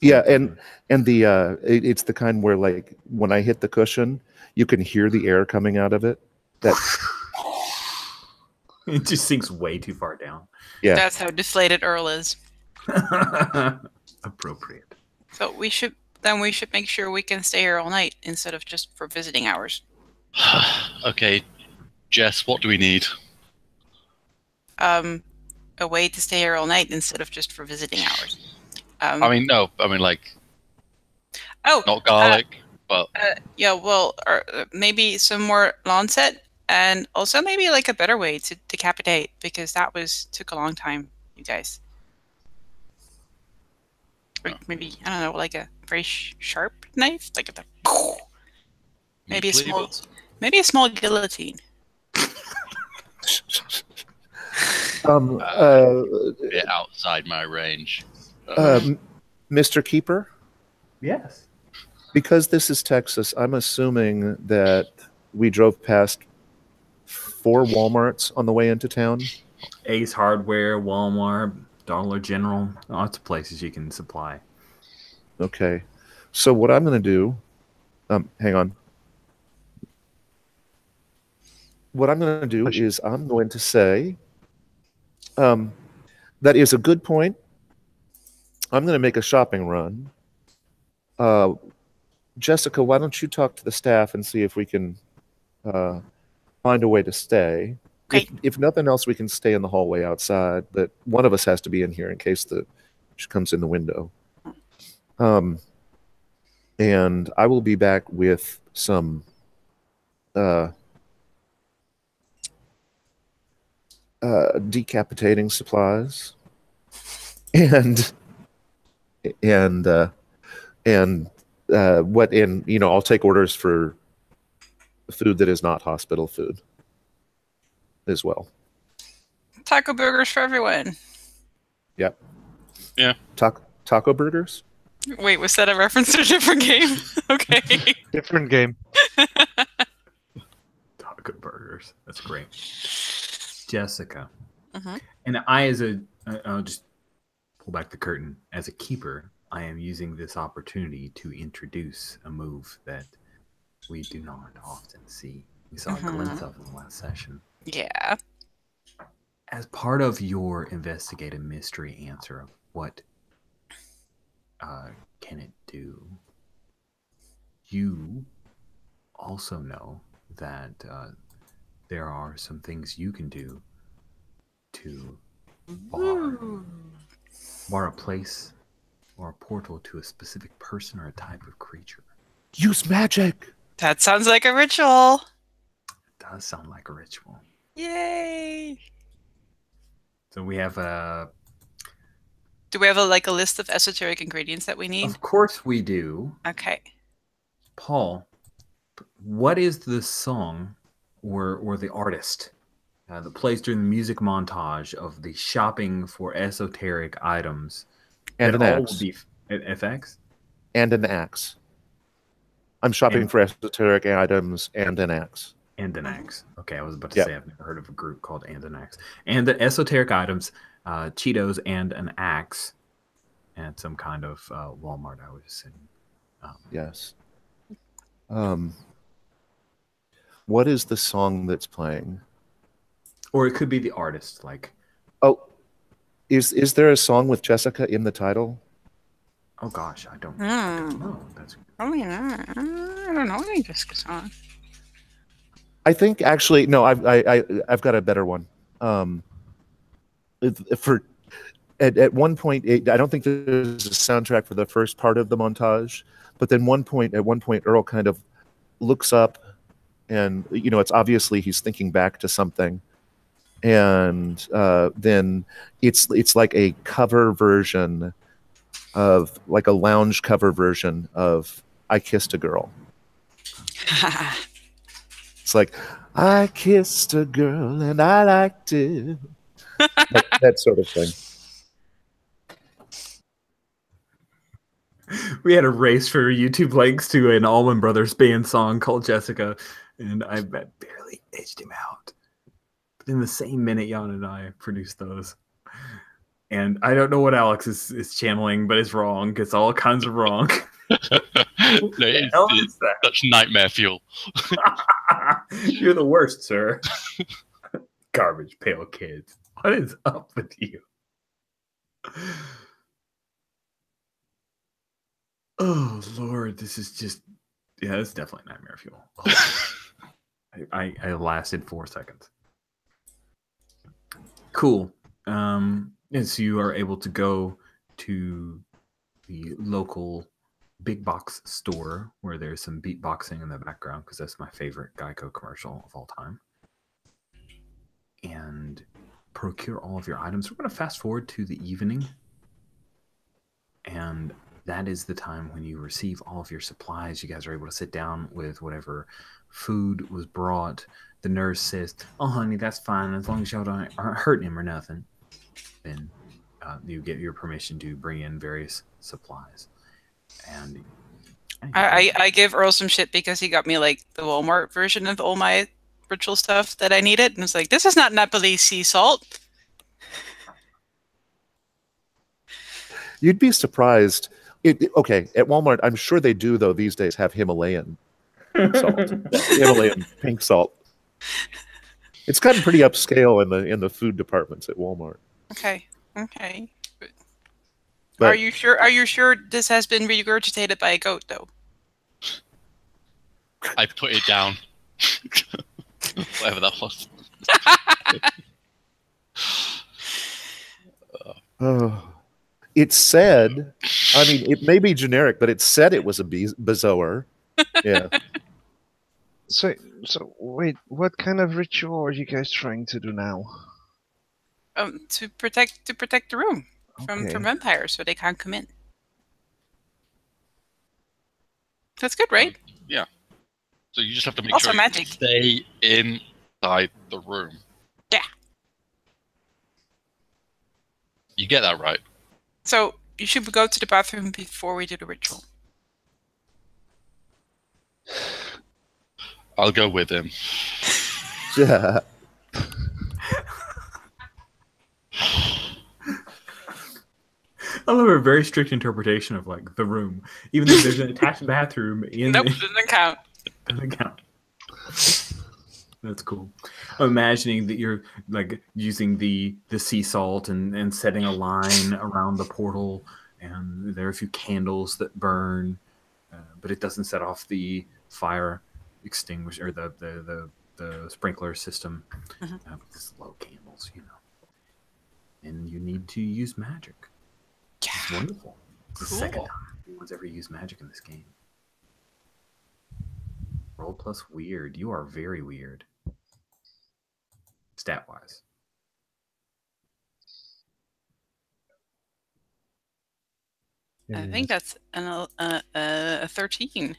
Yeah, and it's the kind where like when I hit the cushion, you can hear the air coming out of it. That it just sinks way too far down. yeah. That's how deflated Earl is. Appropriate. So we should make sure we can stay here all night instead of just for visiting hours. Okay, Jess, what do we need? A way to stay here all night instead of just for visiting hours. I mean, no. I mean, like, Oh, not garlic, but yeah. Well, maybe some more lawn set, and also maybe like a better way to decapitate, because that took a long time, you guys. Or maybe, I don't know, like a very sharp knife, like maybe a small guillotine. bit outside my range. Mr. Keeper, Yes. because this is Texas, I'm assuming that we drove past 4 Walmarts on the way into town. Ace Hardware, Walmart, Dollar General, lots of places you can supply. Okay, so what I'm going to do, hang on. What I'm going to do is I'm going to say, that is a good point. I'm going to make a shopping run. Jessica, why don't you talk to the staff and see if we can find a way to stay. Okay. If nothing else, we can stay in the hallway outside, but one of us has to be in here in case she comes in the window. And I will be back with some decapitating supplies and I'll take orders for food that is not hospital food as well. Taco burgers for everyone. Yep. Yeah. Taco burgers? Wait, was that a reference to a different game? Okay. Different game. Taco burgers. That's great. Jessica. Mhm. And I'll just pull back the curtain. As a keeper, I am using this opportunity to introduce a move that we do not often see. We saw a glimpse of in the last session. Yeah. As part of your investigative mystery answer of what can it do, you also know that there are some things you can do to bar a place or a portal to a specific person or a type of creature. Use magic! That sounds like a ritual. It does sound like a ritual. Yay! So we have a... Do we have a list of esoteric ingredients that we need? Of course we do. Okay. Paul, what is the song or the artist that plays during the music montage of the shopping for esoteric items? And an all axe. will be FX? And an axe. I'm shopping for esoteric items and an axe. And an axe. Okay, I was about to say I've never heard of a group called And an Axe. And the esoteric items, Cheetos and an axe, and some kind of Walmart, I was assuming. Yes. What is the song that's playing? Or it could be the artist, like... Oh, is there a song with Jessica in the title? Oh gosh, I don't know. That's... Oh yeah, I don't know any Jessica song. I think actually no. I've got a better one. At one point, I don't think there's a soundtrack for the first part of the montage, but then at one point, Earl kind of looks up, and it's obviously he's thinking back to something, and then it's like a cover version of like a lounge cover version of "I Kissed a Girl." It's like, I kissed a girl and I liked it. that sort of thing. We had a race for YouTube links to an Allman Brothers band song called Jessica, and I barely edged him out. But in the same minute, Jan and I produced those. And I don't know what Alex is channeling, but it's wrong. It's all kinds of wrong. It's such nightmare fuel. You're the worst, sir. Garbage pail kids. What is up with you? Oh, Lord. This is just... Yeah, it's definitely nightmare fuel. Oh. I lasted 4 seconds. Cool. And so you are able to go to the local big box store where there's some beatboxing in the background, because that's my favorite Geico commercial of all time, and procure all of your items. We're going to fast forward to the evening, and that is the time when you receive all of your supplies. You guys are able to sit down with whatever food was brought. The nurse says, "Oh, honey, that's fine, as long as y'all aren't hurting him or nothing." Then you get your permission to bring in various supplies. And I give Earl some shit because he got me like the Walmart version of all my ritual stuff that I needed, and it's like, this is not Nepalese sea salt. You'd be surprised. Okay, at Walmart, I'm sure they do though these days have Himalayan salt, Himalayan pink salt. It's gotten pretty upscale in the food departments at Walmart. Okay. Okay. But are you sure? Are you sure this has been regurgitated by a goat, though? I put it down. Whatever that was. It said, I mean, it may be generic, but it said it was a bezoar. Yeah. So wait, what kind of ritual are you guys trying to do now? To protect the room from Okay. vampires, so they can't come in. That's good, right? Yeah. So you just have to make Also sure magic. you stay inside the room. Yeah. You get that right. So you should go to the bathroom before we do the ritual. I'll go with him. Yeah. I love a very strict interpretation of like the room, even though there's an attached bathroom in. Nope, doesn't count. Doesn't count. That's cool. I'm imagining that you're like using the sea salt and setting a line around the portal, and there are a few candles that burn, but it doesn't set off the fire extinguisher or the sprinkler system. Because low candles, you know. And you need to use magic. It's wonderful. It's the second time anyone's ever used magic in this game. Roll plus weird. You are very weird. Stat-wise. I think that's a 13.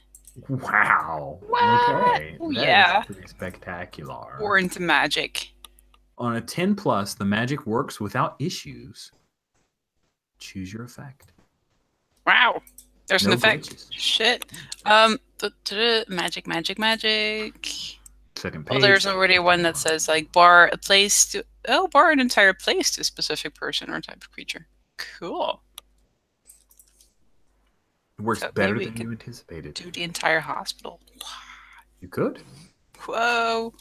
Wow. What? Okay. Oh, That yeah. is pretty spectacular. Or into magic. On a 10 plus, the magic works without issues. Choose your effect. Wow. There's No an effect. glitches. Shit. Magic. Second page. Well, there's already one that says like bar a place to bar an entire place to a specific person or type of creature. Cool. It works So better maybe we than could you anticipated. Do the entire hospital. You could. Whoa.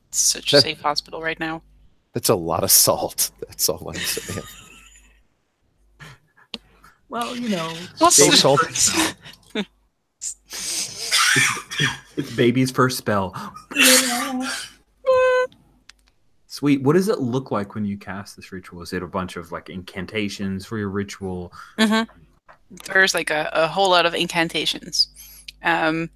It's such a safe hospital right now. That's a lot of salt. That's all I'm saying. Well, you know. Also, salt. It's baby's first spell. Sweet. What does it look like when you cast this ritual? Is it a bunch of like incantations for your ritual? There's like a whole lot of incantations. And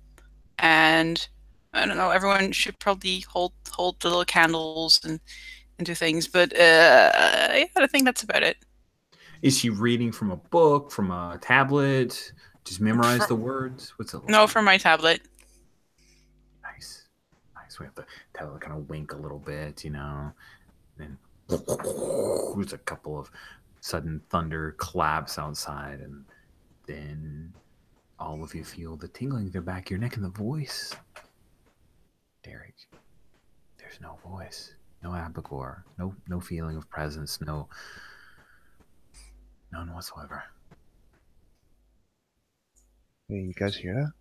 I don't know, everyone should probably hold the little candles and do things, but yeah, I think that's about it. Is she reading from a book, from a tablet? Just memorize the words? What's it look No, like? from my tablet. Nice. Nice. We have to tell her kind of wink a little bit, Then there's a couple of sudden thunder claps outside, and then all of you feel the tingling at the back of your neck and the voice. Derek, there's no voice, no Abigor, no feeling of presence, none whatsoever. Hey, you guys hear that?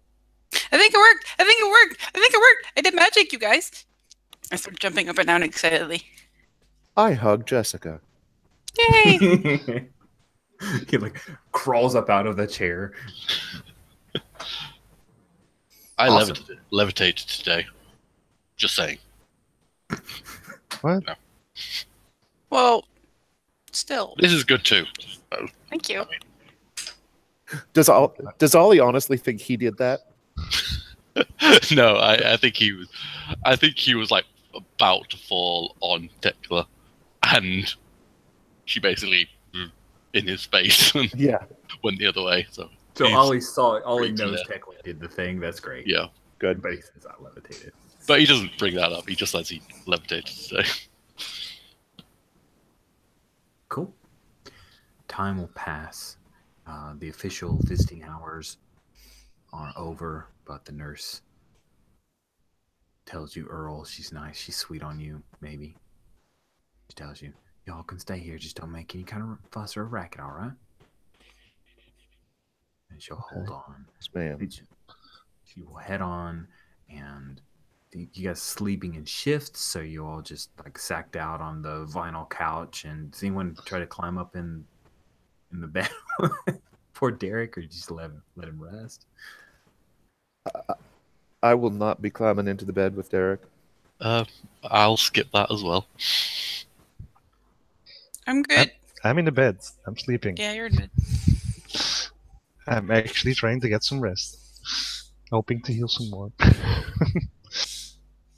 I think it worked. I think it worked. I think it worked. I did magic, you guys. I start jumping up and down excitedly. I hug Jessica. Yay! He crawls up out of the chair. I Awesome. levitated today. Just saying. What? No. Well, still. This is good too. Thank you. Does Ollie honestly think he did that? No, I think he was. I think he was like about to fall on Tekla, and she basically in his face and Yeah. went the other way. So Ollie pretty knows clear. Tekla did the thing. That's great. yeah, Good. But he says I levitated. but he doesn't bring that up. He just says he levitated today. Cool. Time will pass. The official visiting hours are over, but the nurse tells you Earl, she's nice, she's sweet on you, maybe. She tells you, y'all can stay here, just don't make any kind of fuss or a racket, all right? And she'll hold on. Yes, ma'am. She will head on, and you guys sleeping in shifts, so you all just sacked out on the vinyl couch. And does anyone try to climb up in the bed for Derek, or just let him rest? I will not be climbing into the bed with Derek. I'll skip that as well. I'm good. I'm in the bed. I'm sleeping. Yeah, you're good. I'm actually trying to get some rest. Hoping to heal some more.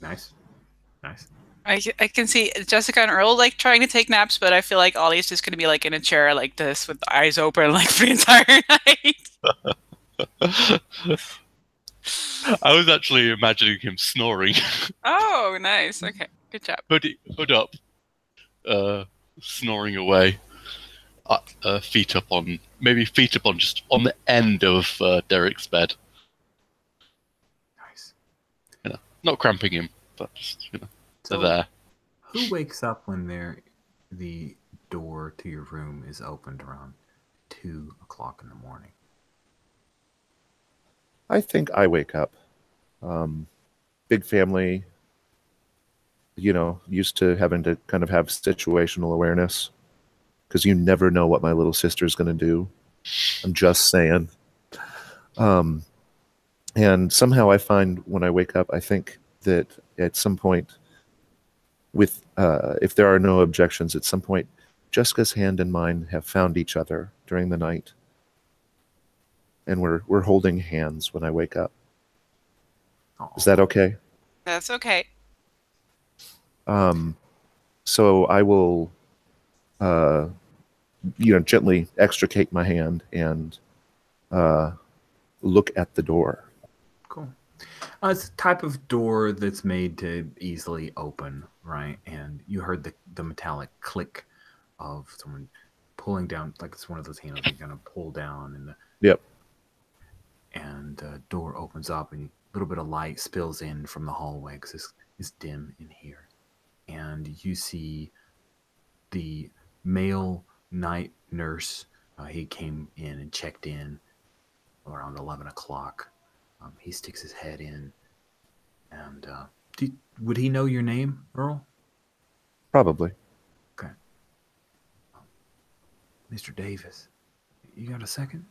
Nice. I can see Jessica and Earl trying to take naps, but I feel like Ollie's just gonna be in a chair like this with the eyes open for the entire night. I was actually imagining him snoring. Oh, nice. Okay, good job. Hood up, snoring away. Feet up on just on the end of Derek's bed. Nice. Not cramping him, but just So, there. who wakes up when the door to your room is opened around 2 o'clock in the morning? I think I wake up. Big family, used to having to kind of have situational awareness because you never know what my little sister's going to do. I'm just saying. And somehow I find when I wake up, I think that at some point, if there are no objections, at some point, Jessica's hand and mine have found each other during the night. And we're holding hands when I wake up. Aw. Is that okay? That's okay. So I will, gently extricate my hand and look at the door. Cool. It's a type of door that's made to easily open, right? And you heard the metallic click of someone pulling down, it's one of those handles you're gonna pull down, and Yep. and the door opens up, and a little bit of light spills in from the hallway because it's dim in here, and you see the male night nurse. He came in and checked in around 11 o'clock. He sticks his head in, and would he know your name, Earl? Probably. Okay. Mr. Davis, you got a second?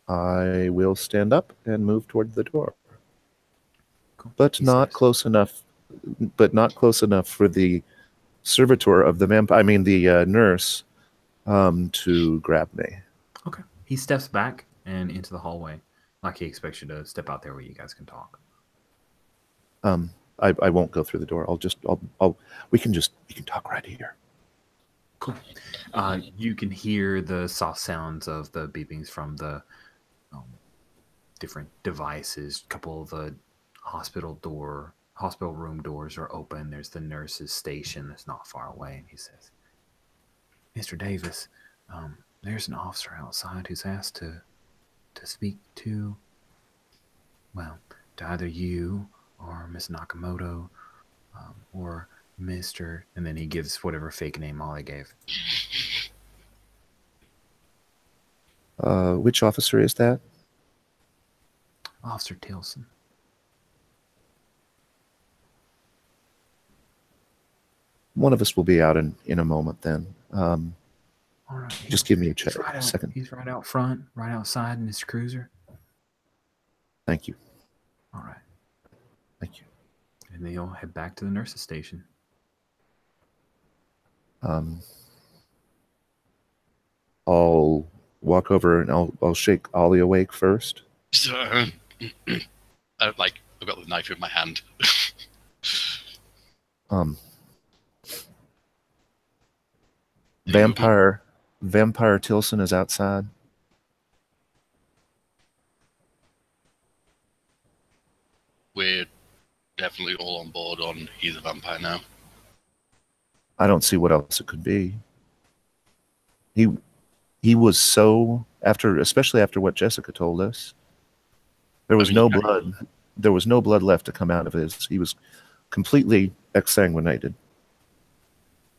I will stand up and move toward the door, Cool. but He not steps. close enough. But not close enough for the servitor of the the nurse, to grab me. Okay. He steps back and into the hallway, like he expects you to step out there where you guys can talk. I won't go through the door. We can talk right here. Cool. You can hear the soft sounds of the beepings from the different devices. A couple of the hospital room doors are open. There's the nurse's station that's not far away, and he says, "Mr. Davis, there's an officer outside who's asked to speak to, well, to either you or Miss Nakamoto, or Mr." And then he gives whatever fake name Ollie gave. Which officer is that? Officer Tilson. One of us will be out in a moment then. All right. Just give me a second. He's right out front, right outside in his cruiser. Thank you. All right. Thank you. And they'll head back to the nurse's station. I'll walk over and I'll shake Ollie awake first. I've got the knife in my hand. Vampire Tilson is outside. We're definitely all on board on he's a vampire now. I don't see what else it could be. He was so especially after what Jessica told us. There was no blood. There was no blood left to come out of his. He was completely exsanguinated.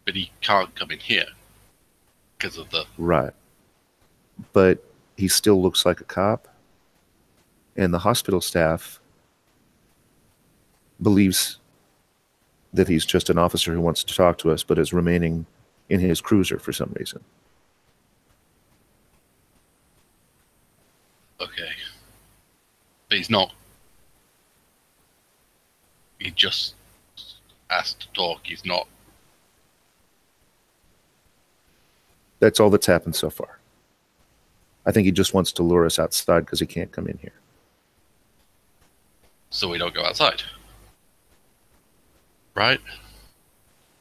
But he can't come in here because of the right. But he still looks like a cop, and the hospital staff believes that he's just an officer who wants to talk to us, but is remaining in his cruiser for some reason. Okay. But he's not. He just asked to talk. He's not. That's all that's happened so far. I think he just wants to lure us outside because he can't come in here. So we don't go outside. Right?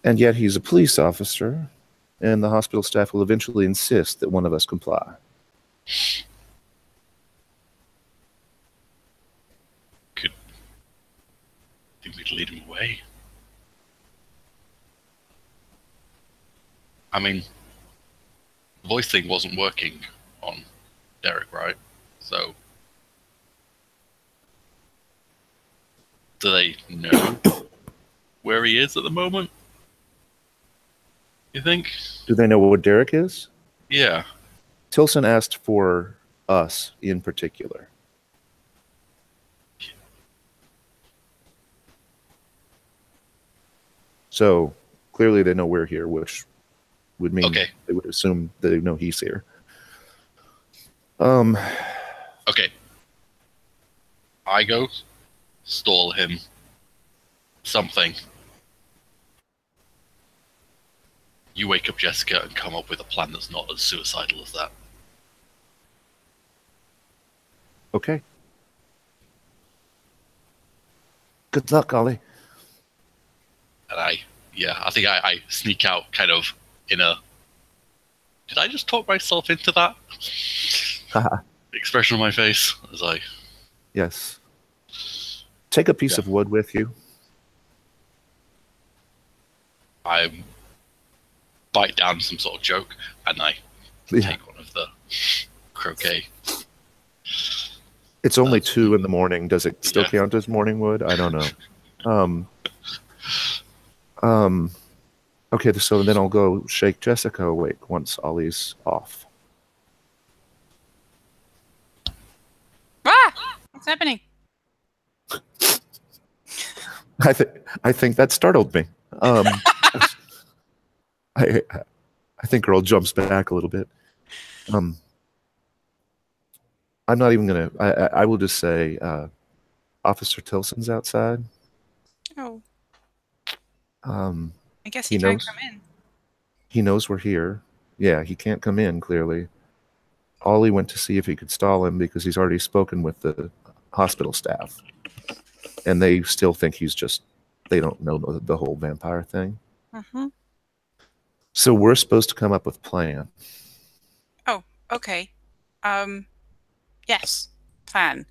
And yet he's a police officer, and the hospital staff will eventually insist that one of us comply. Think we'd lead him away. I mean, the voice thing wasn't working on Derek, right? So, do they know where he is at the moment? You think? Do they know what Derek is? Yeah. Tilson asked for us in particular. So clearly they know we're here, which would mean they would assume they know he's here. Okay. I go stall him something. You wake up Jessica and come up with a plan that's not as suicidal as that. Okay. Good luck, Ollie. And I think I sneak out kind of in a... Did I just talk myself into that? Expression on my face as I... Yes. Take a piece of wood with you. I bite down some sort of joke and I take one of the croquet. It's only 2 in the morning. Does it still count as morning wood? I don't know. Okay, so then I'll go shake Jessica awake once Ollie's off. Ah! What's happening? I think that startled me. I think girl jumps back a little bit. I'm not even gonna. I will just say, Officer Tilson's outside. Oh. I guess he can't knows, come in. He knows we're here. Yeah, he can't come in, clearly. Ollie went to see if he could stall him because he's already spoken with the hospital staff. And they still think he's just, they don't know the whole vampire thing. Mm-hmm. So we're supposed to come up with a plan. Oh, okay. Yes. Plan.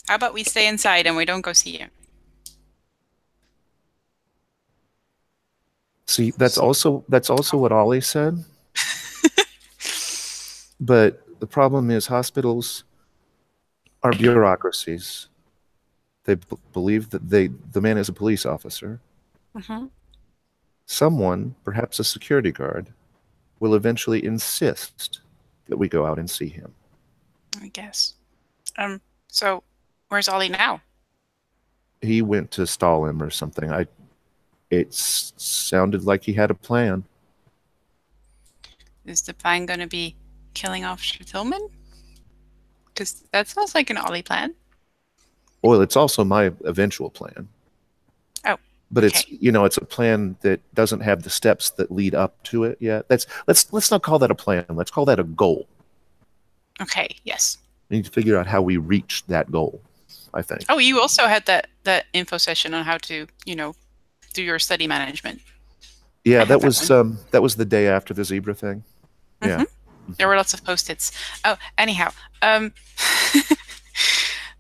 How about we stay inside and we don't go see him? See, that's also what Ollie said. But the problem is hospitals are bureaucracies. They believe that the man is a police officer. Mm-hmm. Someone, perhaps a security guard, will eventually insist that we go out and see him. I guess. So where's Ollie now? He went to stall him or something. It sounded like he had a plan. Is the plan going to be killing Officer Tillman? Because that sounds like an Ollie plan. Well, it's also my eventual plan. Oh, but okay. it's a plan that doesn't have the steps that lead up to it yet. Let's not call that a plan. Let's call that a goal. Okay. Yes. We need to figure out how we reach that goal, I think. Oh, you also had that info session on how to do your study management. Yeah, that was the day after the zebra thing. Mm-hmm. Yeah. There were lots of post-its. Oh, anyhow.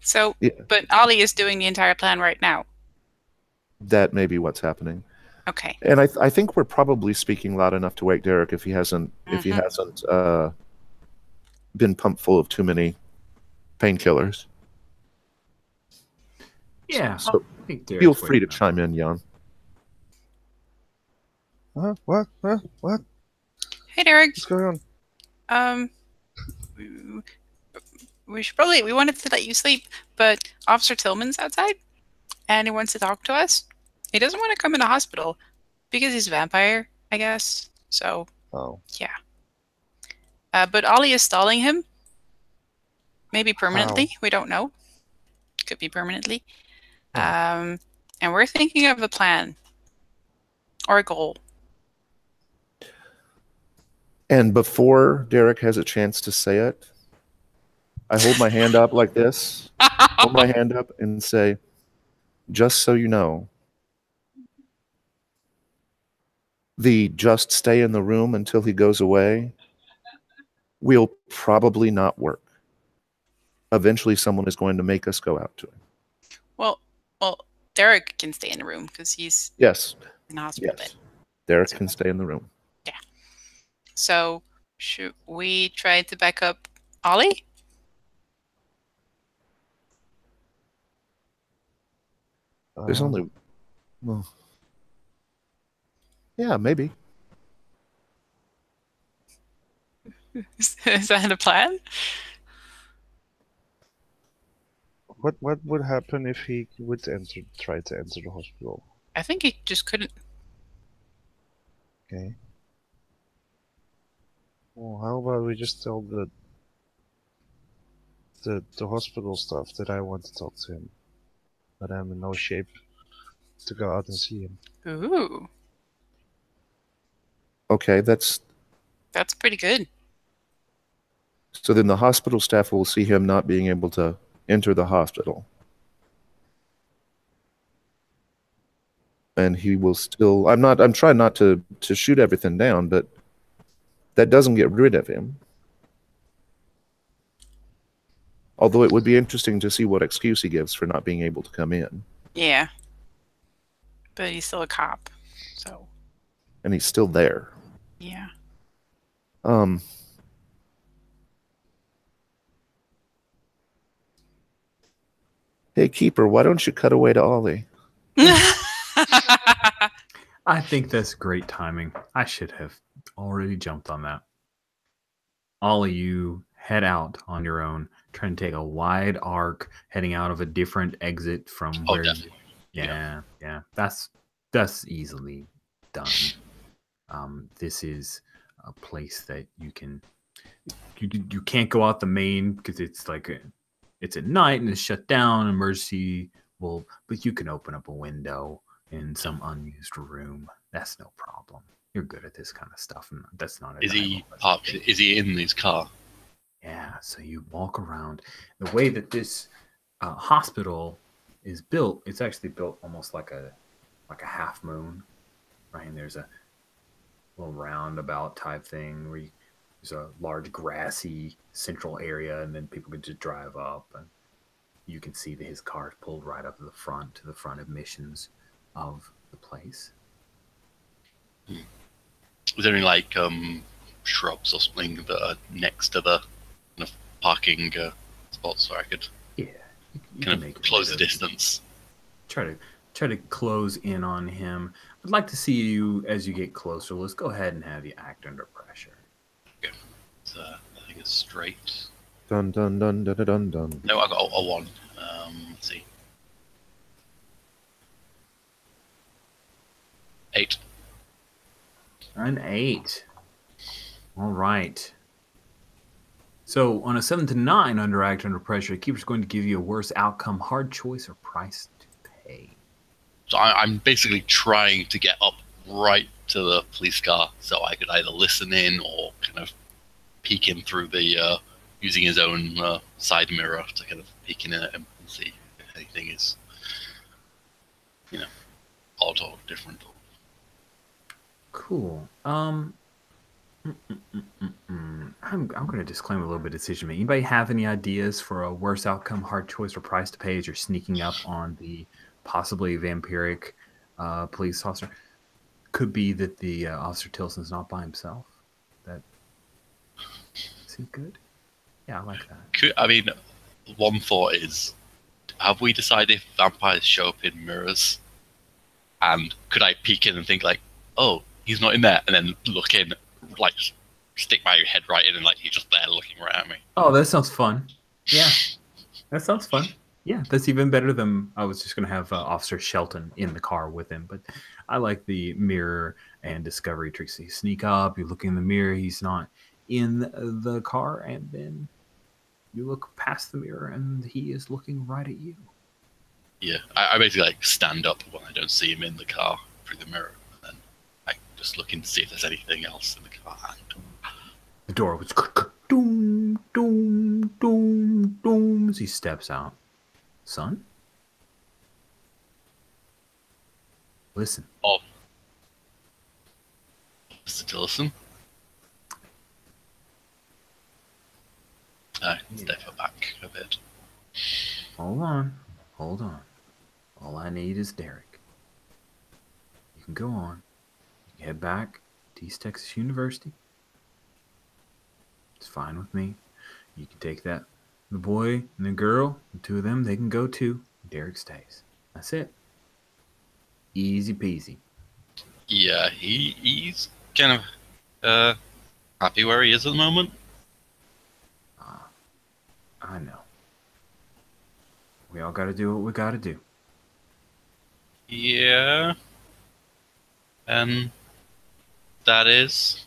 So, Yeah. but Ollie is doing the entire plan right now. That may be what's happening. Okay. And I think we're probably speaking loud enough to wake Derek if he hasn't been pumped full of too many painkillers. Yeah. So I think feel Derek's free to waking up. chime in, Jan. What? Hey, Derek. What's going on? We wanted to let you sleep, but Officer Tillman's outside, and he wants to talk to us. He doesn't want to come in the hospital because he's a vampire, I guess. So, Oh. yeah. But Ollie is stalling him. Maybe permanently. We don't know. Could be permanently. And we're thinking of a plan or a goal. And before Derek has a chance to say it, I hold my hand up like this, hold my hand up and say, just so you know, the just stay in the room until he goes away will probably not work. Eventually someone is going to make us go out to him. Well, Derek can stay in the room because he's Yes. in the hospital Yes. bed. Derek can stay in the room. Yeah. So should we try to back up Ollie? There's only, well, yeah, maybe. Is that a plan? What would happen if he would try to enter the hospital? I think he just couldn't. Okay. Well, how about we just tell the hospital staff that I want to talk to him, but I'm in no shape to go out and see him. Ooh, Okay, that's pretty good. so then the hospital staff will see him not being able to enter the hospital. And he will still, I'm trying not to shoot everything down, but that doesn't get rid of him. Although it would be interesting to see what excuse he gives for not being able to come in. Yeah. But he's still a cop, so. And he's still there. Yeah. Hey, Keeper, why don't you cut away to Ollie? I think that's great timing. I should have already jumped on that. Ollie, you head out on your own, trying to take a wide arc, heading out of a different exit from where. Definitely. Yeah. That's easily done. This is a place that you can't go out the main because it's like it's at night and it's shut down. Emergency but you can open up a window in some unused room. That's no problem. You're good at this kind of stuff. And that's not. Is he parked? Is he in his car? Yeah. So you walk around. The way that this hospital is built, it's actually built almost like a half moon, right? And there's little roundabout type thing where there's a large grassy central area, and then people could just drive up, and you can see that his car's pulled right up to the front admissions of the place. Is there any like shrubs or something that are next to the kind of parking spots where I could You kind can of close the distance? Try to close in on him. I'd like to see you as you get closer. Let's go ahead and have you act under pressure. Okay. So I think it's straight. Dun dun dun dun dun dun. No, I got a 1. Let's see. 8. An 8. All right. So on a 7 to 9 under act under pressure, the keeper's going to give you a worse outcome, hard choice, or price to pay. So I'm basically trying to get up right to the police car so I could either listen in or kind of peek in through the using his own side mirror to kind of peek in at him and see if anything is, odd or different. Cool. I'm going to disclaim a little bit of decision making. Anybody have any ideas for a worse outcome, hard choice, or price to pay as you're sneaking up on the possibly vampiric police officer? Could be that the Officer Tilson's not by himself. That seems good. Yeah, I like that. One thought is, have we decided if vampires show up in mirrors? And could I peek in and think like, oh, he's not in there, and then look in, like, stick my head right in, and like he's just there looking right at me. Oh, that sounds fun. Yeah, that sounds fun. Yeah, that's even better than I was just going to have Officer Shelton in the car with him. But I like the mirror and discovery tricks. You sneak up, you look in the mirror, he's not in the car, and then you look past the mirror, and he is looking right at you. Yeah, I basically like stand up when I don't see him in the car through the mirror, and then I just look in to see if there's anything else in the car. The door was doom, doom, doom, doom as he steps out. Son? Listen. Oh. Mr. Tilson? Step back a bit. Hold on. All I need is Derek. You can go on. You can head back to East Texas University. It's fine with me. You can take the boy and the girl, the two of them, they can go too. Derek stays. That's it. Easy peasy. Yeah, he's kind of happy where he is at the moment. I know. We all gotta do what we gotta do. Yeah. And that is...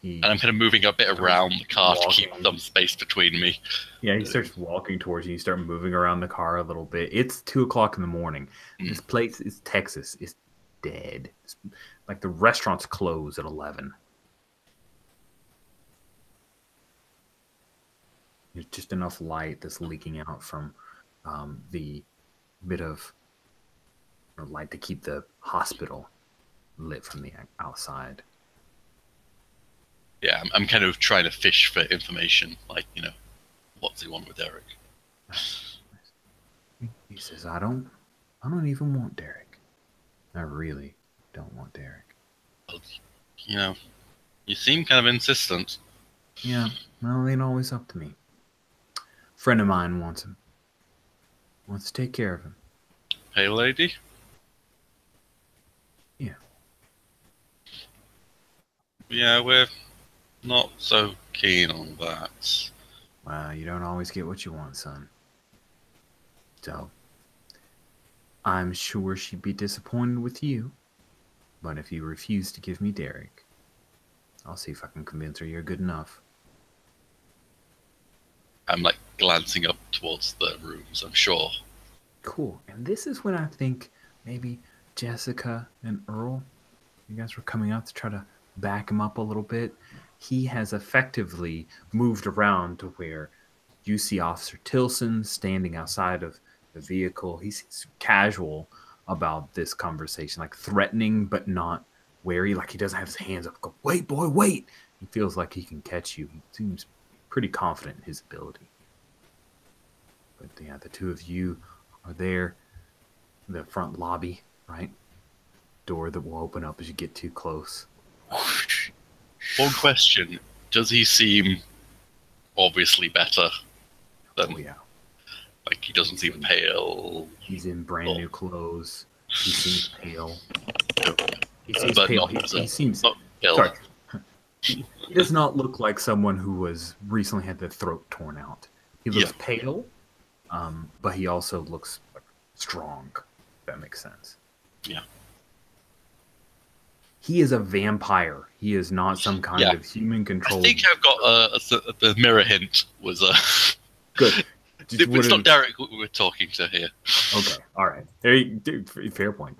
And I'm kind of moving a bit around the car to keep some space between me. Yeah, he starts walking towards you. You start moving around the car a little bit. It's 2 o'clock in the morning. This place is Texas. It's dead. It's like the restaurants close at 11. There's just enough light that's leaking out from the bit of light to keep the hospital lit from the outside. Yeah, I'm kind of trying to fish for information, like, what's he want with Derek? He says, I don't even want Derek. I really don't want Derek. Well, you seem kind of insistent. Yeah, well, it ain't always up to me. A friend of mine wants him. Wants to take care of him. Pale lady? Yeah. Yeah, we're not so keen on that. Well, you don't always get what you want, son. So, I'm sure she'd be disappointed with you. But if you refuse to give me Derek, I'll see if I can convince her you're good enough. I'm like glancing up towards the rooms, I'm sure. Cool. And this is when I think maybe Jessica and Earl, you guys were coming out to try to back him up a little bit. He has effectively moved around to where you see Officer Tilson standing outside of the vehicle. He's casual about this conversation, like threatening but not wary, like he doesn't have his hands up. Go, wait, boy, wait. He feels like he can catch you. He seems pretty confident in his ability. But yeah, the two of you are there, the front lobby, right? Door that will open up as you get too close. One question: does he seem obviously better than? Oh yeah, Like he doesn't seem pale. he's in brand new clothes. He seems pale. He seems But pale. not, He seems. not ill. Sorry. He does not look like someone who was recently had their throat torn out. He looks pale, but he also looks like strong. If that makes sense. Yeah. He is a vampire. He is not some kind of human controlled. I think I've got the mirror hint was good. It's not Derek we're talking to here. Okay, all right. There you, fair point.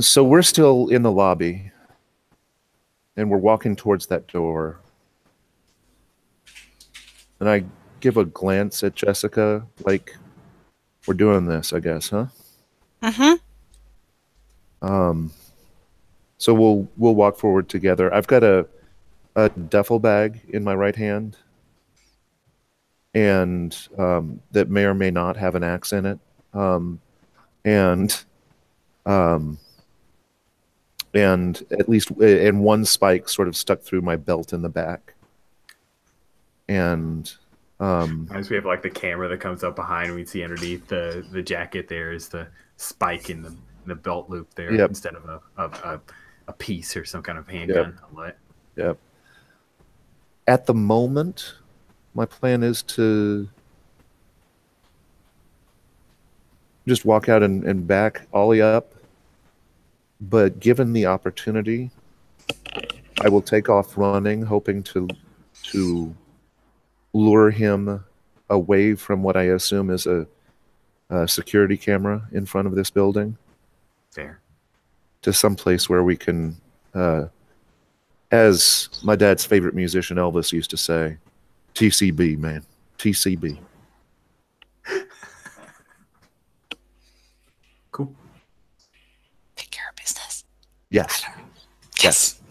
So we're still in the lobby, and we're walking towards that door. And I give a glance at Jessica, like, we're doing this, I guess, huh? Mm-hmm. So we'll walk forward together. I've got a duffel bag in my right hand, and that may or may not have an axe in it, and at least one spike sort of stuck through my belt in the back. And as we have like the camera that comes up behind, and we see underneath the jacket there is the spike in the belt loop there instead of a piece or some kind of handgun. Yep. At the moment, my plan is to just walk out and back Ollie up. But given the opportunity, I will take off running, hoping to lure him away from what I assume is a security camera in front of this building. Fair. To some place where we can, as my dad's favorite musician Elvis used to say, TCB, man. TCB. Cool. Take care of business. Yes. Yes.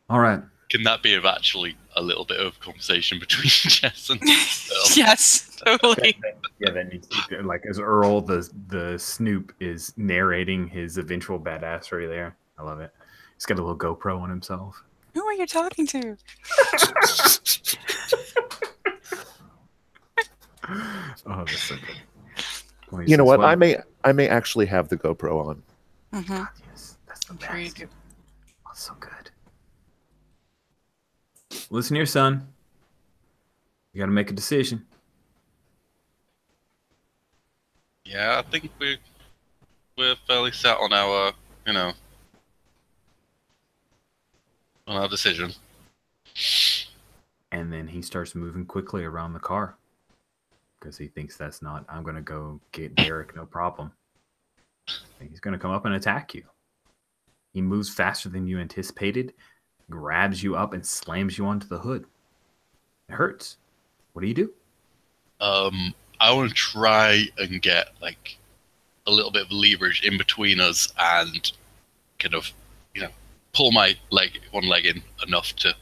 All right. Can that be actually a little bit of conversation between Jess and Earl? Yes, totally. Yeah, then you like as Earl, the Snoop is narrating his eventual badassery there. I love it. He's got a little GoPro on himself. Who are you talking to? Oh, that's so good. Well, You know what? I may actually have the GoPro on. Mm-hmm. God, yes, that's the I'm sure you best. do. Oh, so good. Listen here, son. You got to make a decision. Yeah, I think we're fairly set on our, on our decision. And then he starts moving quickly around the car because he thinks that's not, I'm going to go get Derek, no problem. And he's going to come up and attack you. He moves faster than you anticipated, grabs you up and slams you onto the hood. It hurts. What do you do? I want to try and get like a little bit of leverage in between us and kind of, pull my one leg in enough to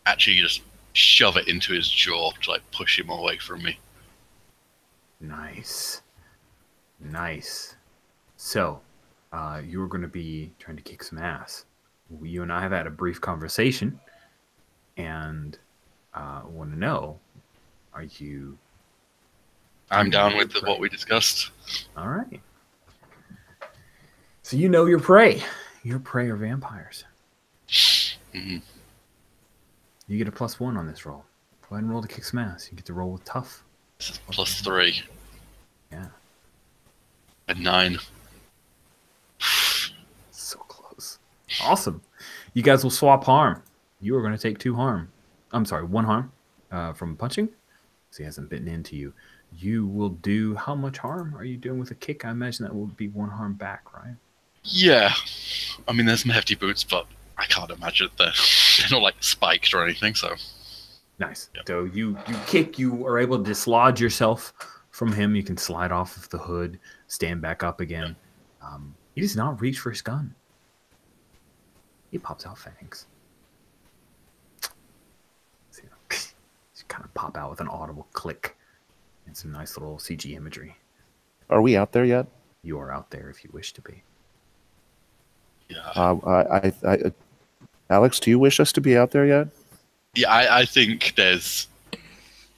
actually just shove it into his jaw to like push him away from me. Nice. So, you were going to be trying to kick some ass. You and I have had a brief conversation, and want to know, are you... I'm down with what we discussed. All right. So you know your prey. Your prey are vampires. Mm-hmm. You get a +1 on this roll. Go ahead and roll to kick some ass. You get to roll with tough. This is +3. Yeah. A 9. So close. Awesome. You guys will swap harm. You are going to take 2 harm. I'm sorry, 1 harm from punching. So he hasn't bitten into you. You will do, how much harm are you doing with a kick? I imagine that will be 1 harm back, right? Yeah. I mean, there's some hefty boots, but I can't imagine they're not like spiked or anything, so. Nice. Yep. So you kick, you are able to dislodge yourself from him. You can slide off of the hood, stand back up again. He does not reach for his gun. He pops out fangs. Just kind of pop out with an audible click and some nice little CG imagery. Are we out there yet? You are out there if you wish to be. Yeah. Alex, do you wish us to be out there yet? Yeah, I think there's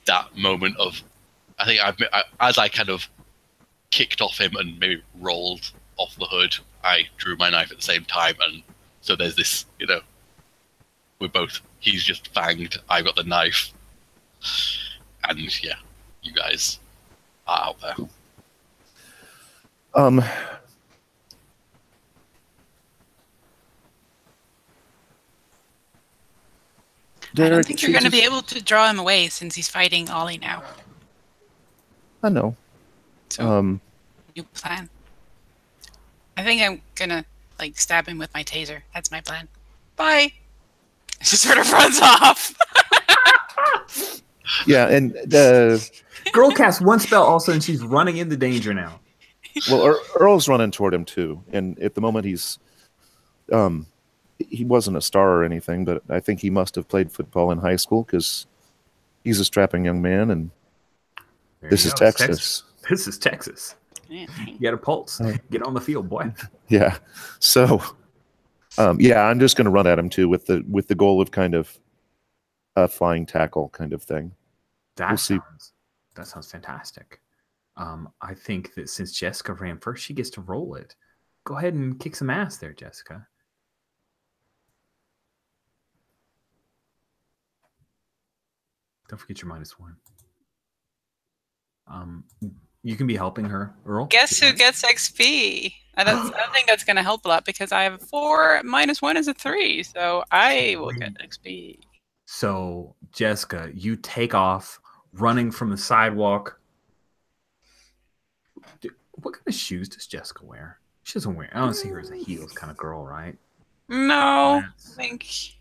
that moment of, I think as I kind of kicked off him and maybe rolled off the hood, I drew my knife at the same time, and so there's this, he's just fanged, I've got the knife, and yeah, you guys are out there. I don't think you're going to be able to draw him away since he's fighting Ollie now. I know. So, new plan. I think I'm going to stab him with my taser. That's my plan. Bye! She sort of runs off. Yeah, and girl casts one spell also, and she's running into danger now. Well, Earl's running toward him too, and at the moment he's he wasn't a star or anything, but I think he must have played football in high school because he's a strapping young man, and this is Texas. This is Texas. You got a pulse. Get on the field, boy. Yeah. So, yeah, I'm just going to run at him too with the goal of kind of a flying tackle kind of thing. That sounds fantastic. I think that since Jessica ran first, she gets to roll it. Go ahead and kick some ass there, Jessica. Don't forget your -1. You can be helping her, Earl. Guess who gets XP? I think that's going to help a lot because I have 4, -1 is a 3, so I will get XP. So, Jessica, you take off running from the sidewalk. What kind of shoes does Jessica wear? She doesn't wear. I don't see her as a heels kind of girl, right? No, I think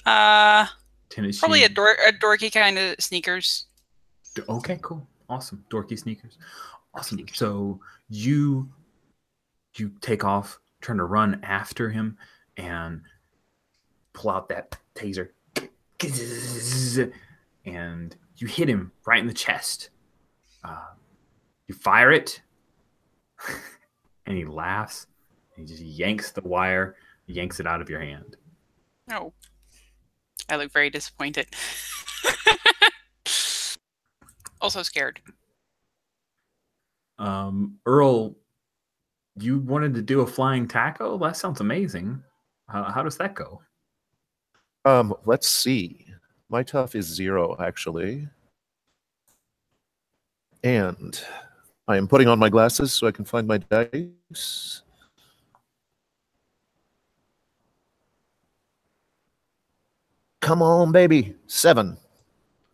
tennis probably shoes. a dorky kind of sneakers. Okay, cool, awesome, dorky sneakers, awesome. So you take off, trying to run after him, and pull out that taser, and you hit him right in the chest. You fire it. And he laughs. He just yanks the wire, yanks it out of your hand. Oh. I look very disappointed. Also scared. Earl, you wanted to do a flying tackle? That sounds amazing. How does that go? Let's see. My tough is 0, actually. And I am putting on my glasses so I can find my dice. Come on, baby. 7.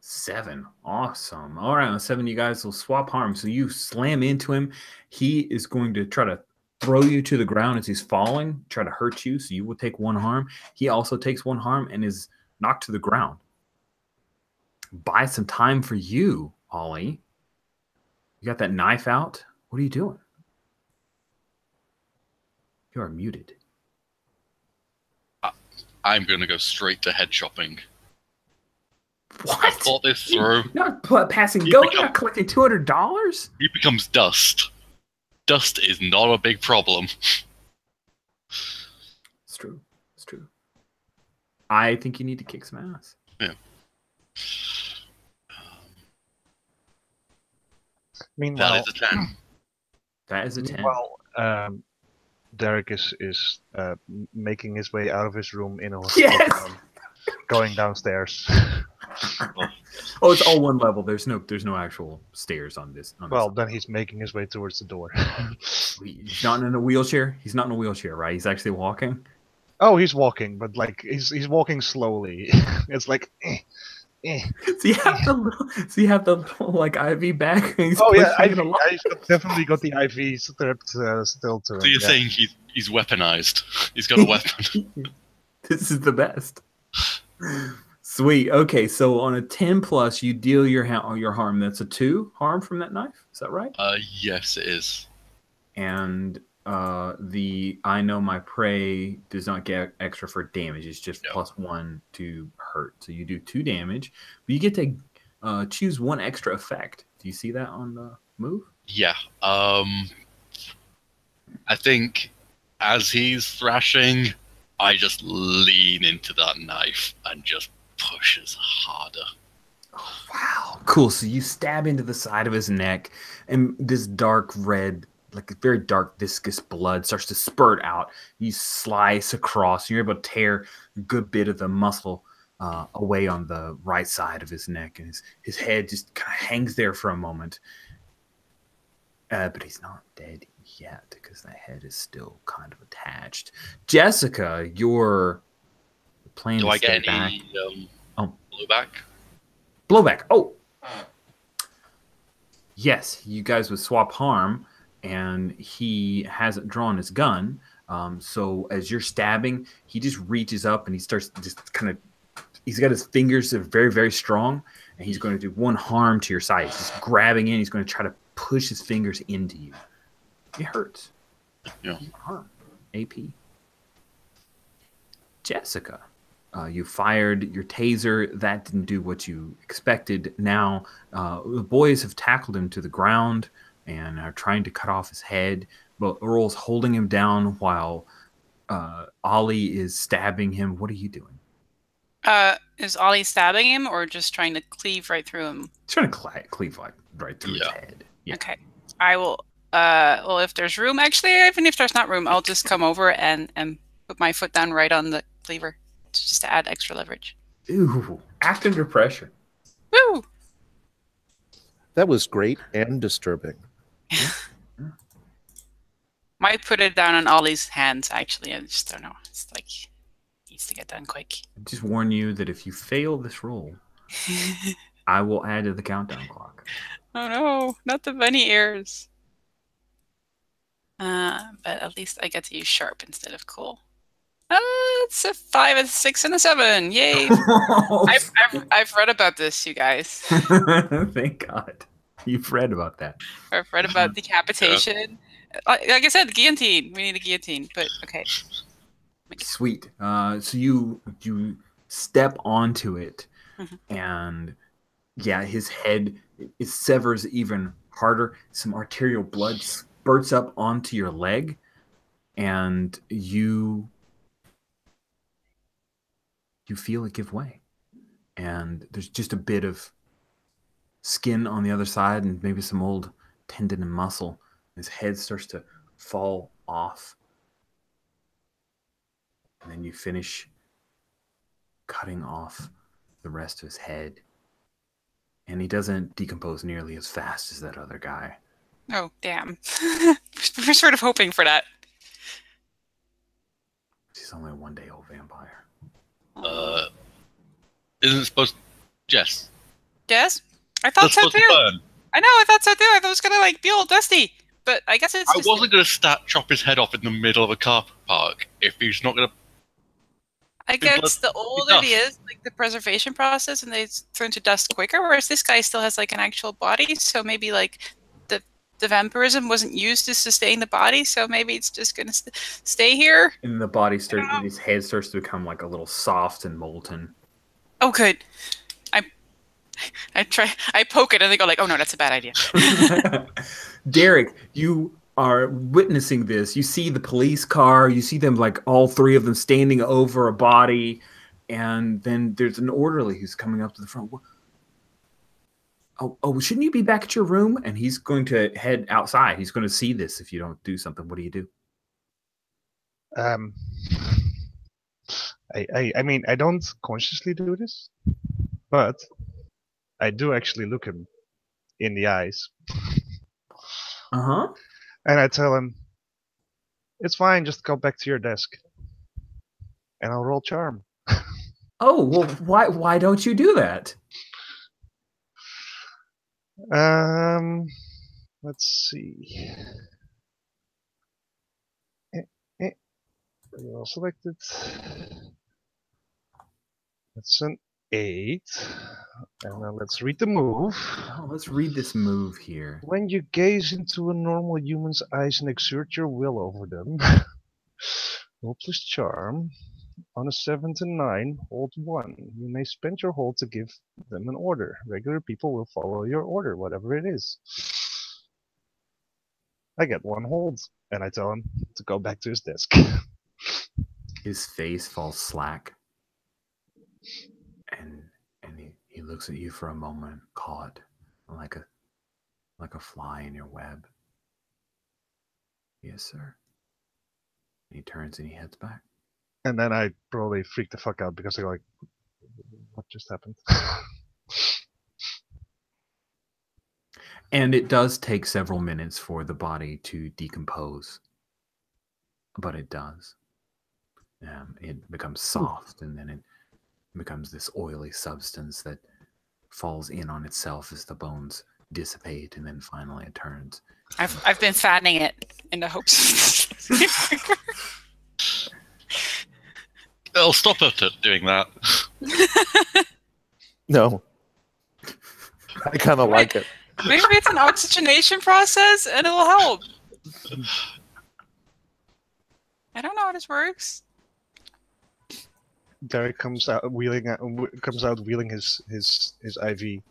7. Awesome. All right, on 7, you guys will swap harm. So you slam into him. He is going to try to throw you to the ground as he's falling, try to hurt you. So you will take 1 harm. He also takes 1 harm and is knocked to the ground. Buy some time for you, Ollie. You got that knife out? What are you doing? You are muted. I'm going to go straight to head shopping. What? I've thought this through. You're not passing go. You're not collecting $200? He becomes dust. Dust is not a big problem. It's true. It's true. I think you need to kick some ass. Yeah. Meanwhile, That is a 10. That is a 10. Well, Derek is making his way out of his room in a Yes! going downstairs. Oh, it's all one level. There's no actual stairs on this. Well, then he's making his way towards the door. He's not in a wheelchair. He's not in a wheelchair, right? He's actually walking. Oh, he's walking, but he's walking slowly. It's like. So you have the little IV bag. Oh yeah, he's definitely got the IV stripped still to him. So you're saying he's weaponized? He's got a weapon. This is the best. Sweet. Okay, so on a 10 plus, you deal your harm. That's a 2 harm from that knife. Is that right? Yes, it is. And the I know my prey does not get extra for damage. It's just +1 to hurt. So you do 2 damage, but you get to choose 1 extra effect. Do you see that on the move? Yeah. I think as he's thrashing, I just lean into that knife and just pushes harder. Oh, wow. Cool. So you stab into the side of his neck, and this dark red, like a very dark, viscous blood starts to spurt out. You slice across, and you're able to tear a good bit of the muscle away on the right side of his neck, and his head just kind of hangs there for a moment. But he's not dead yet because that head is still kind of attached. Jessica, you're playing Do to I stay get back. any blowback? Blowback. Oh, yes. You guys would swap harm, and he hasn't drawn his gun. So as you're stabbing, he just reaches up and he starts just kind of. He's got his fingers that are very, very strong, and he's going to do 1 harm to your side. He's just grabbing in. He's going to try to push his fingers into you. It hurts. Yeah. Harm. AP. Jessica. You fired your taser. That didn't do what you expected. Now, the boys have tackled him to the ground and are trying to cut off his head. But Earl's holding him down while Ollie is stabbing him. What are you doing? Is Ollie stabbing him or just trying to cleave right through him? He's trying to cleave like right through his head. Yeah. Okay. I will. Well, if there's room, actually, even if there's not room, I'll just come over and put my foot down right on the cleaver, just to add extra leverage. Ooh, act under pressure. Woo! That was great and disturbing. Might put it down on Ollie's hands, actually. I just don't know. It's like, needs to get done quick. I just warn you that if you fail this roll, I will add to the countdown clock. Oh no, not the bunny ears. But at least I get to use sharp instead of cool. It's a 5, a 6, and a 7. Yay! I've read about this, you guys. Thank God. You've read about that. I've read about decapitation. Like I said, guillotine. We need a guillotine, but okay. Sweet. So you step onto it, and yeah, his head it severs even harder. Some arterial blood spurts up onto your leg, and you feel it give way. And there's just a bit of skin on the other side and maybe some old tendon and muscle. His head starts to fall off. And then you finish cutting off the rest of his head. And he doesn't decompose nearly as fast as that other guy. Oh, damn. We're sort of hoping for that. He's only a 1-day-old vampire. Isn't it supposed to... Jess? Yes? I thought so too. I know, I thought so too. I thought it was gonna like be all dusty. But I guess it's just... I wasn't going to chop his head off in the middle of a car park if he's not going to... I guess the older he is, like the preservation process, and they turn to dust quicker, whereas this guy still has like an actual body, so maybe like the vampirism wasn't used to sustain the body, so maybe it's just going to stay here. And the body his head starts to become like a little soft and molten. Oh, good. I poke it and they go like, oh no, that's a bad idea. Derek, you are witnessing this. You see the police car. You see them, like all 3 of them standing over a body. And then there's an orderly who's coming up to the front. Oh, shouldn't you be back at your room? And he's going to head outside. He's going to see this if you don't do something. What do you do? I mean, I don't consciously do this, but I do actually look him in the eyes. Uh-huh. And I tell him, it's fine, just go back to your desk. And I'll roll charm. Oh, well, why don't you do that? Let's see. You're all selected. That's an 8. And now let's read the move. Oh, let's read this move here. When you gaze into a normal human's eyes and exert your will over them, roll plus charm. On a 7 to 9, hold 1. You may spend your hold to give them an order. Regular people will follow your order, whatever it is. I get 1 hold, and I tell him to go back to his desk. His face falls slack, and he looks at you for a moment, caught like a fly in your web. Yes, sir. And he turns and he heads back. And then I probably freak the fuck out because I go like, what just happened? And it does take several minutes for the body to decompose, but it does. It becomes soft, and then it becomes this oily substance that falls in on itself as the bones dissipate, and then finally it turns. I've been fattening it in the hopes. I'll stop her doing that. No. I kind of like it. Maybe it's an oxygenation process and it'll help. I don't know how this works. Derek comes out wheeling his IV. He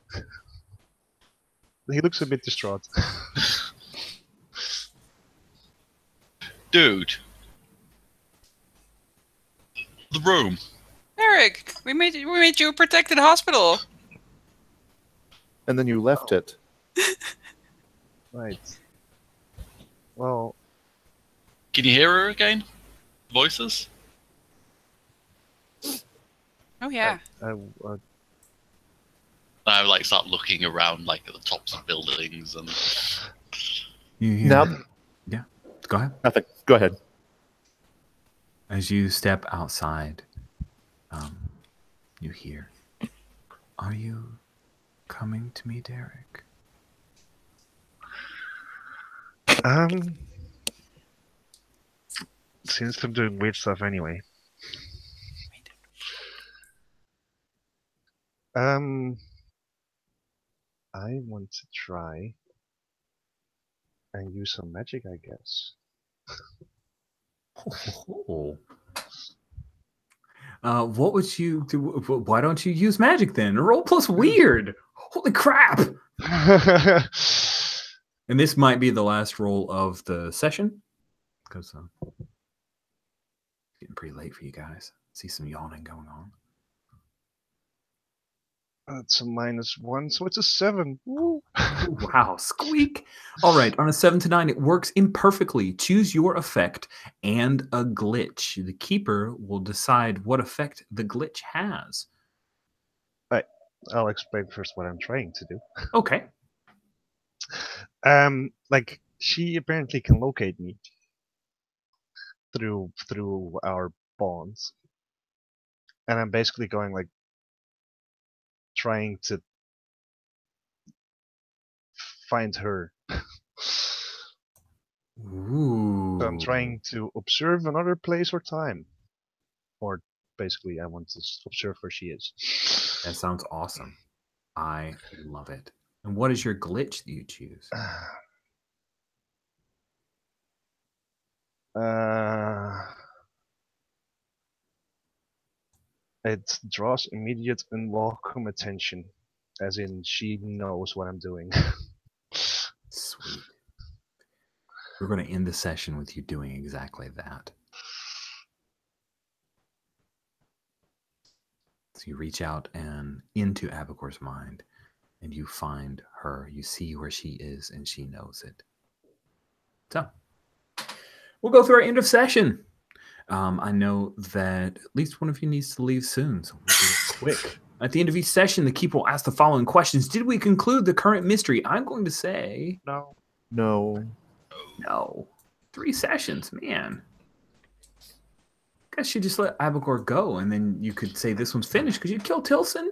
looks a bit distraught. Dude. The room. Eric, we made you a protected hospital. And then you left it. Right. Well, Can you hear her again? Voices? Oh yeah. I would like start looking around like at the tops of buildings and You hear? Now, Yeah, go ahead. nothing. Go ahead. As you step outside, you hear, "Are you coming to me, Derek?" Since I'm doing weird stuff anyway. I want to try and use some magic, I guess. Oh. What would you do? Why don't you use magic then? Roll plus weird. Holy crap! And this might be the last roll of the session, because it's getting pretty late for you guys. See some yawning going on. That's a -1, so it's a 7. Woo. Wow, squeak. All right, on a 7 to 9, it works imperfectly. Choose your effect and a glitch. The keeper will decide what effect the glitch has. I'll explain first what I'm trying to do. Okay. Like, she apparently can locate me through our bonds, and I'm basically going like trying to find her. Ooh. So I'm trying to observe another place or time, or basically I want to observe where she is. That sounds awesome. I love it. And what is your glitch that you choose? It draws immediate and welcome attention, as in she knows what I'm doing. Sweet. We're going to end the session with you doing exactly that. So you reach out and into Abacor's mind, and you find her. You see where she is, and she knows it. So we'll go through our end of session. I know that at least one of you needs to leave soon, so we'll do it quick. At the end of each session, the keeper will ask the following questions. Did we conclude the current mystery? I'm going to say No. No. no. 3 sessions, man. Guess you just let Abacor go, and then you could say this one's finished because you killed Tilson.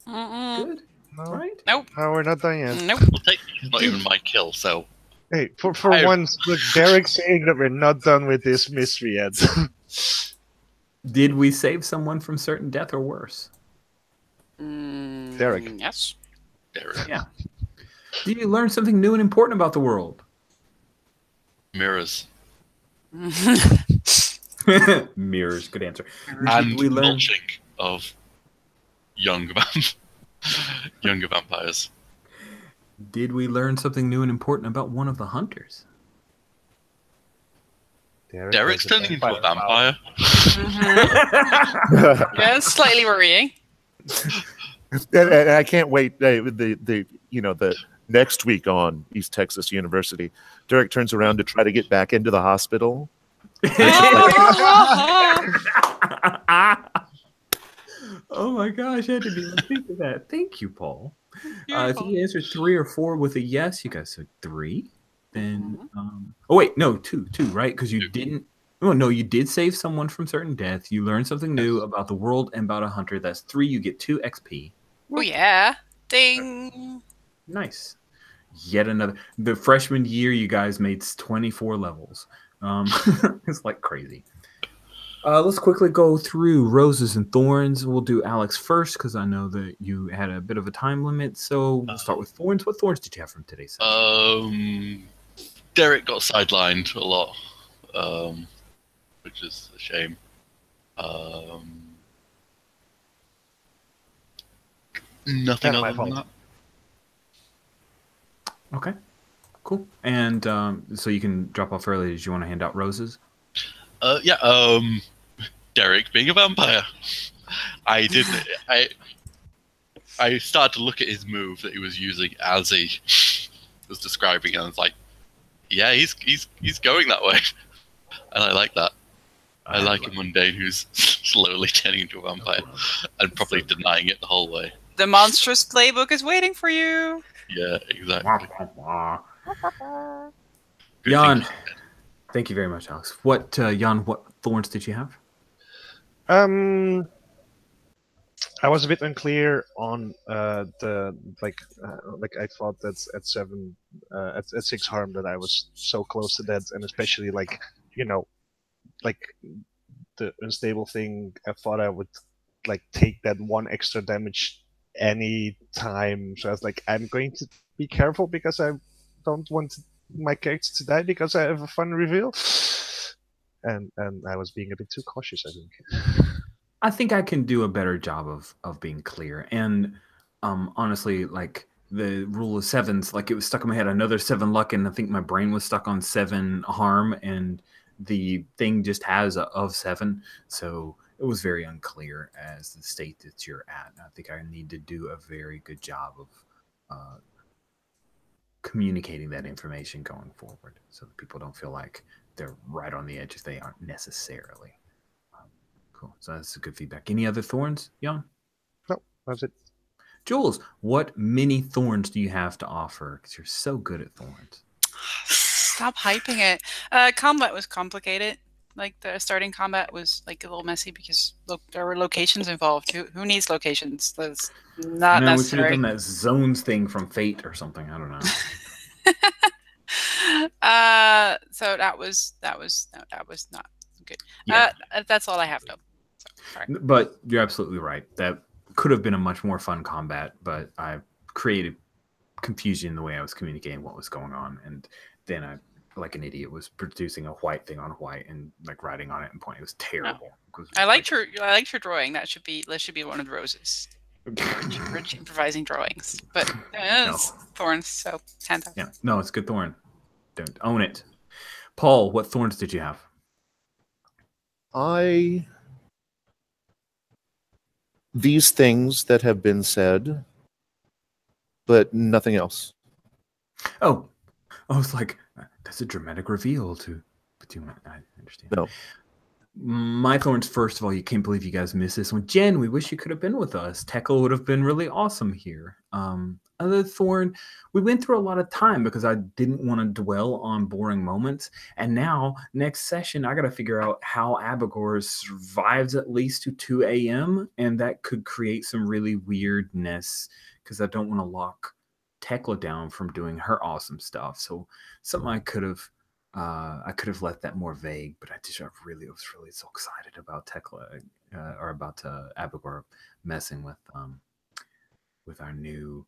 Good, No. Nope. right? No, we're not done yet. Nope. well, technically it's not even my kill, so Hey, for once, look, Derek's saying that we're not done with this mystery yet. Did we save someone from certain death or worse? Derek. Yes. Derek. Yeah. Did you learn something new and important about the world? Mirrors. Mirrors, good answer. And we learn mulching of younger vampires. Did we learn something new and important about one of the hunters? Derek's turning into a vampire. Yeah, it's slightly worrying. And I can't wait. The next week on East Texas University, Derek turns around to try to get back into the hospital. Oh my gosh, I didn't even think of that. Thank you, Paul. If you answered 3 or 4 with a yes, you guys said 3. Then, oh wait, no, 2, right? Because you didn't. Oh no, you did save someone from certain death. You learned something new about the world and about a hunter. That's 3. You get 2 XP. Oh yeah, ding. Nice. Yet another. The freshman year, you guys made 24 levels. It's like crazy. Let's quickly go through roses and thorns. We'll do Alex first because I know that you had a bit of a time limit. So we'll start with thorns. What thorns did you have from today's session? Derek got sidelined a lot, which is a shame. Nothing other than that. Okay, cool. And so you can drop off early. Did you want to hand out roses? Yeah. Derek being a vampire. I started to look at his move that he was using as he was describing, and I was like, yeah, he's going that way, and I like that. I like a mundane who's slowly turning into a vampire and probably denying it the whole way. The monstrous playbook is waiting for you. Yeah, exactly. Jan, thank you very much, Alex. What, Jan? What thorns did you have? I was a bit unclear on the like I thought that at 7 at 6 harm that I was so close to that, and especially like the unstable thing. I thought I would like take that 1 extra damage any time. So I was like, I'm going to be careful because I don't want my character to die because I have a fun reveal. And I was being a bit too cautious, I think. I think I can do a better job of being clear. And honestly, like the rule of 7s, like it was stuck in my head. Another 7 luck, and I think my brain was stuck on 7 harm, and the thing just has a of 7. So it was very unclear as the state that you're at. I think I need to do a very good job of communicating that information going forward so that people don't feel like they're right on the edge if they aren't necessarily. Cool. So that's good feedback. Any other thorns, Jan? No, that's it. Jules, what mini thorns do you have to offer? Because you're so good at thorns. Stop hyping it. Combat was complicated. Like the starting combat was like a little messy because there were locations involved. Who needs locations? That's not necessary. We should have done that zones thing from Fate or something. I don't know. So that was not good. Yeah. That's all I have though. Sorry. But you're absolutely right. That could have been a much more fun combat, but I created confusion in the way I was communicating what was going on, and then I, like an idiot, was producing a white thing on white and like writing on it and pointing. It was terrible. No. I liked your drawing. That should be one of the roses. Rich improvising drawings, but it's thorns. So fantastic. Yeah, no, it's good thorn. Don't own it. Paul, what thorns did you have? These things that have been said, but nothing else. Oh, I was like, that's a dramatic reveal to, but you, I understand. No. My thorns, first of all, you can't believe you guys missed this one. Jen, we wish you could have been with us. Tekla would have been really awesome here. Other thorn, we went through a lot of time because I didn't want to dwell on boring moments. And now, next session, I got to figure out how Abigor survives at least to 2 a.m. And that could create some really weirdness because I don't want to lock Tekla down from doing her awesome stuff. So something I could have left that more vague, but I was really so excited about Tekla or about Abigor messing with with our new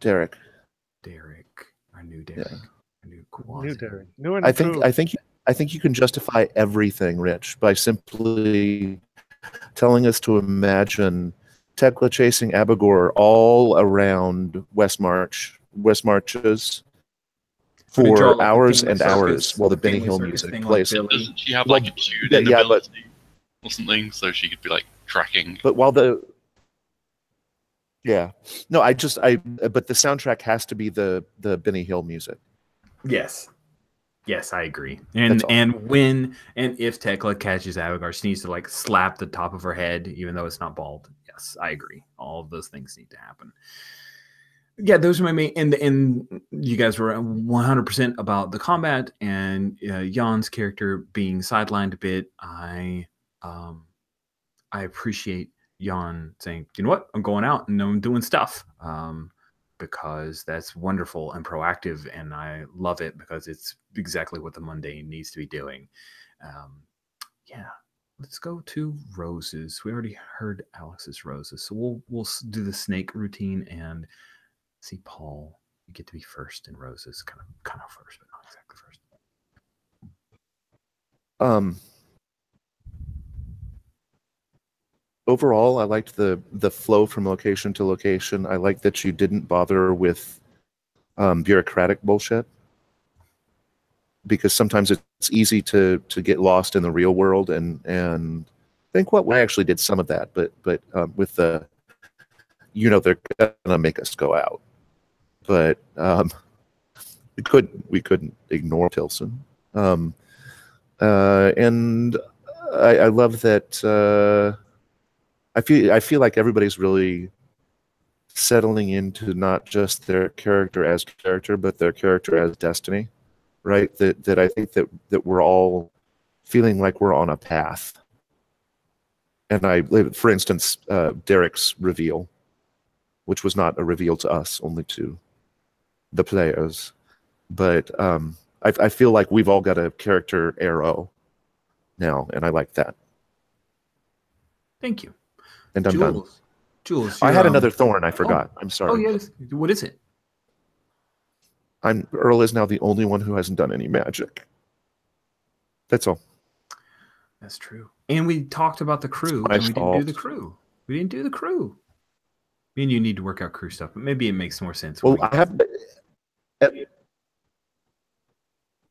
Derek. Our new Derek. Yeah. Our new New quasi. Derek. New and I improved. think you can justify everything, Rich, by simply telling us to imagine Tekla chasing Abigor all around West Marches Would it draw for like a hours family and circus, hours while the a Benny family Hill circus music thing plays. like Billy? Doesn't she have Well, like a tuning yeah, ability or something, so she could be like tracking? But while the no, but the soundtrack has to be the Benny Hill music. Yes. Yes, I agree. That's And all. if Tekla catches Abigail, she needs to like slap the top of her head, even though it's not bald. Yes, I agree. All of those things need to happen. Yeah, those are my main. And you guys were 100% about the combat and Jan's character being sidelined a bit. I appreciate Jan saying, you know what, I'm going out and I'm doing stuff. Because that's wonderful and proactive, and I love it because it's exactly what the mundane needs to be doing. Yeah, let's go to roses. We already heard Alex's roses, so we'll do the snake routine and see Paul. You get to be first in roses, kind of first, but not exactly first. Overall, I liked the flow from location to location. I like that you didn't bother with bureaucratic bullshit, because sometimes it's easy to get lost in the real world and think, well, I actually did some of that, but with the, they're gonna make us go out, but we couldn't ignore Tilson, and I love that. I feel like everybody's really settling into not just their character as character, but their character as destiny, right? That I think that we're all feeling like we're on a path. And for instance, Derek's reveal, which was not a reveal to us, only to the players, but I feel like we've all got a character arrow now, and I like that. Thank you. And I'm done. Jules, I had another thorn. I forgot. I'm sorry. Oh, yes. What is it? Earl is now the only one who hasn't done any magic. That's all. That's true. And we talked about the crew, and we didn't do the crew. We didn't do the crew. Me and you need to work out crew stuff, but maybe it makes more sense. Well, I have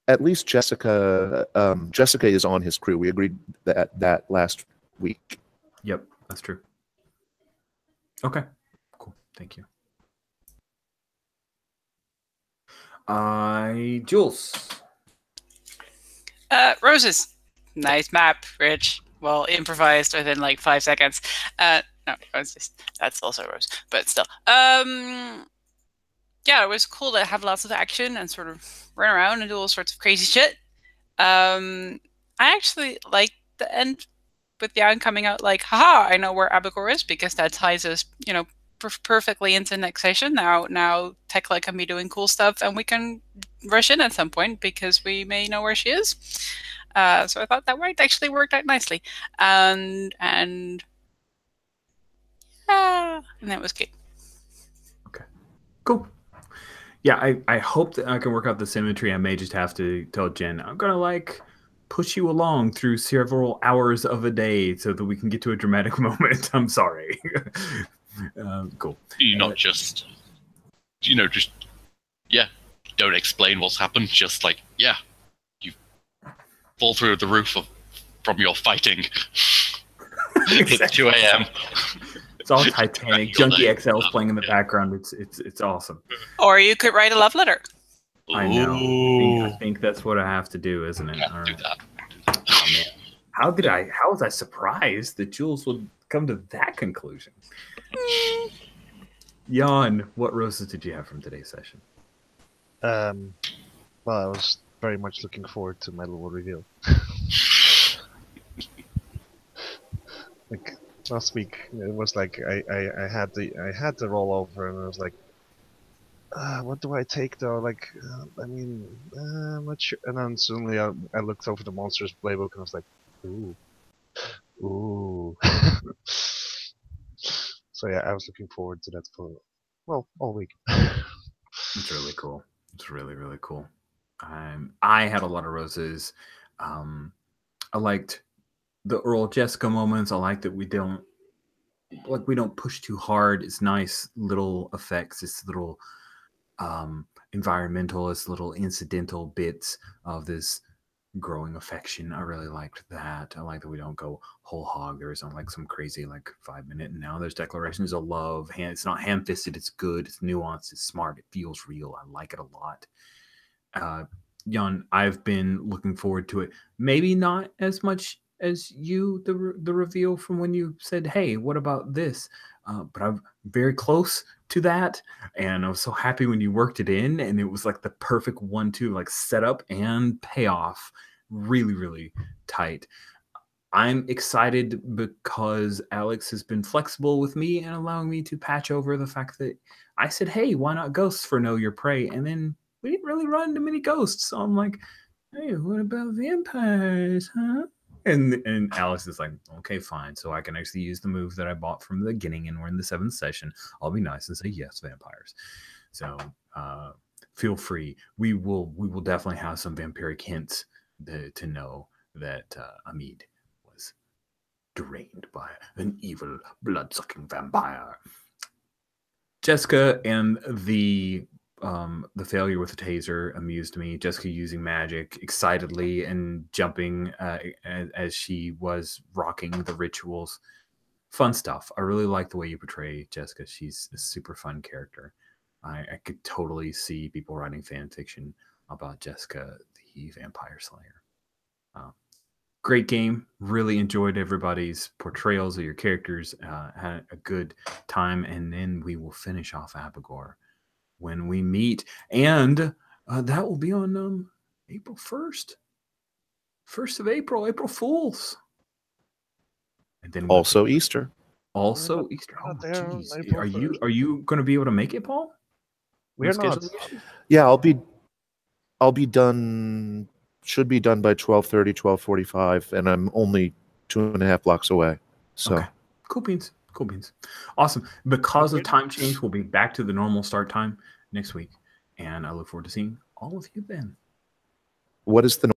at least Jessica. Jessica is on his crew. We agreed that last week. Yep, that's true. Okay, cool. Thank you. Jules. Roses. Nice map, Rich. Well, improvised within like 5 seconds. No, that's also Rose, but still. Yeah, it was cool to have lots of action and sort of run around and do all sorts of crazy shit. I actually liked the end with Jan coming out like, haha, I know where Abigor is, because that ties us, perfectly into next session. Now Tekla can be doing cool stuff, and we can rush in at some point because we may know where she is. So I thought that actually worked out nicely, and that was good. Okay, cool. Yeah, I hope that I can work out the symmetry. I may just have to tell Jen, I'm gonna push you along through several hours of a day so that we can get to a dramatic moment. I'm sorry. Cool. You not just don't explain what's happened. Just you fall through the roof from your fighting. It's 2 a.m. It's all Titanic. Junkie XL is playing in the background. It's awesome. Or you could write a love letter. I know. I think that's what I have to do, isn't it? Yeah, all do right. that. Oh, man. How was I surprised that Jules would come to that conclusion? Jan, what roses did you have from today's session? Well, I was very much looking forward to my little reveal. Like last week, it was like I had the roll over, and I was like, what do I take though? Like, I'm not sure. And then suddenly I looked over the monsters playbook, and I was like, ooh. So yeah, I was looking forward to that for, well, all week. It's really cool. It's really, really cool. I had a lot of roses. I liked the Earl Jessica moments. I like that we don't push too hard. It's nice little effects. It's little environmental. It's little incidental bits of this growing affection. I really liked that. I like that we don't go whole hog. There isn't like some crazy 5-minute and now there's declarations of love. It's not ham-fisted. It's good. It's nuanced. It's smart. It feels real. I like it a lot. Jan, I've been looking forward to it. Maybe not as much as you, the reveal from when you said, "Hey, what about this?" But I'm very close to that, and I was so happy when you worked it in, and it was like the perfect 1-2, like setup and payoff. Really, really tight. I'm excited because Alex has been flexible with me and allowing me to patch over the fact that I said, "Hey, why not ghosts for Know Your Prey?" And then we didn't really run into many ghosts. So I'm like, "Hey, what about vampires, huh?" And Alex is like, "Okay, fine. So I can actually use the move that I bought from the beginning and we're in the 7th session. I'll be nice and say yes, vampires." So feel free. We will definitely have some vampiric hints to know that Amid was drained by an evil blood-sucking vampire. Jessica and the failure with the taser amused me. Jessica using magic excitedly and jumping as she was rocking the rituals. Fun stuff. I really like the way you portray Jessica. She's a super fun character. I could totally see people writing fan fiction about Jessica, the Vampire Slayer. Great game. Really enjoyed everybody's portrayals of your characters. Had a good time. And then we will finish off Abigor when we meet. And that will be on April 1st. 1st of April, April Fools. And then Also Easter. Also Easter. We're Oh, not there on jeez. April Are you going to be able to make it, Paul? We are not. Yeah, I'll be done. Should be done by 12:30, 12:45, and I'm only 2.5 blocks away. So Okay. Cool beans. Cool beans. Awesome. Because of time change, we'll be back to the normal start time next week. And I look forward to seeing all of you then. what is the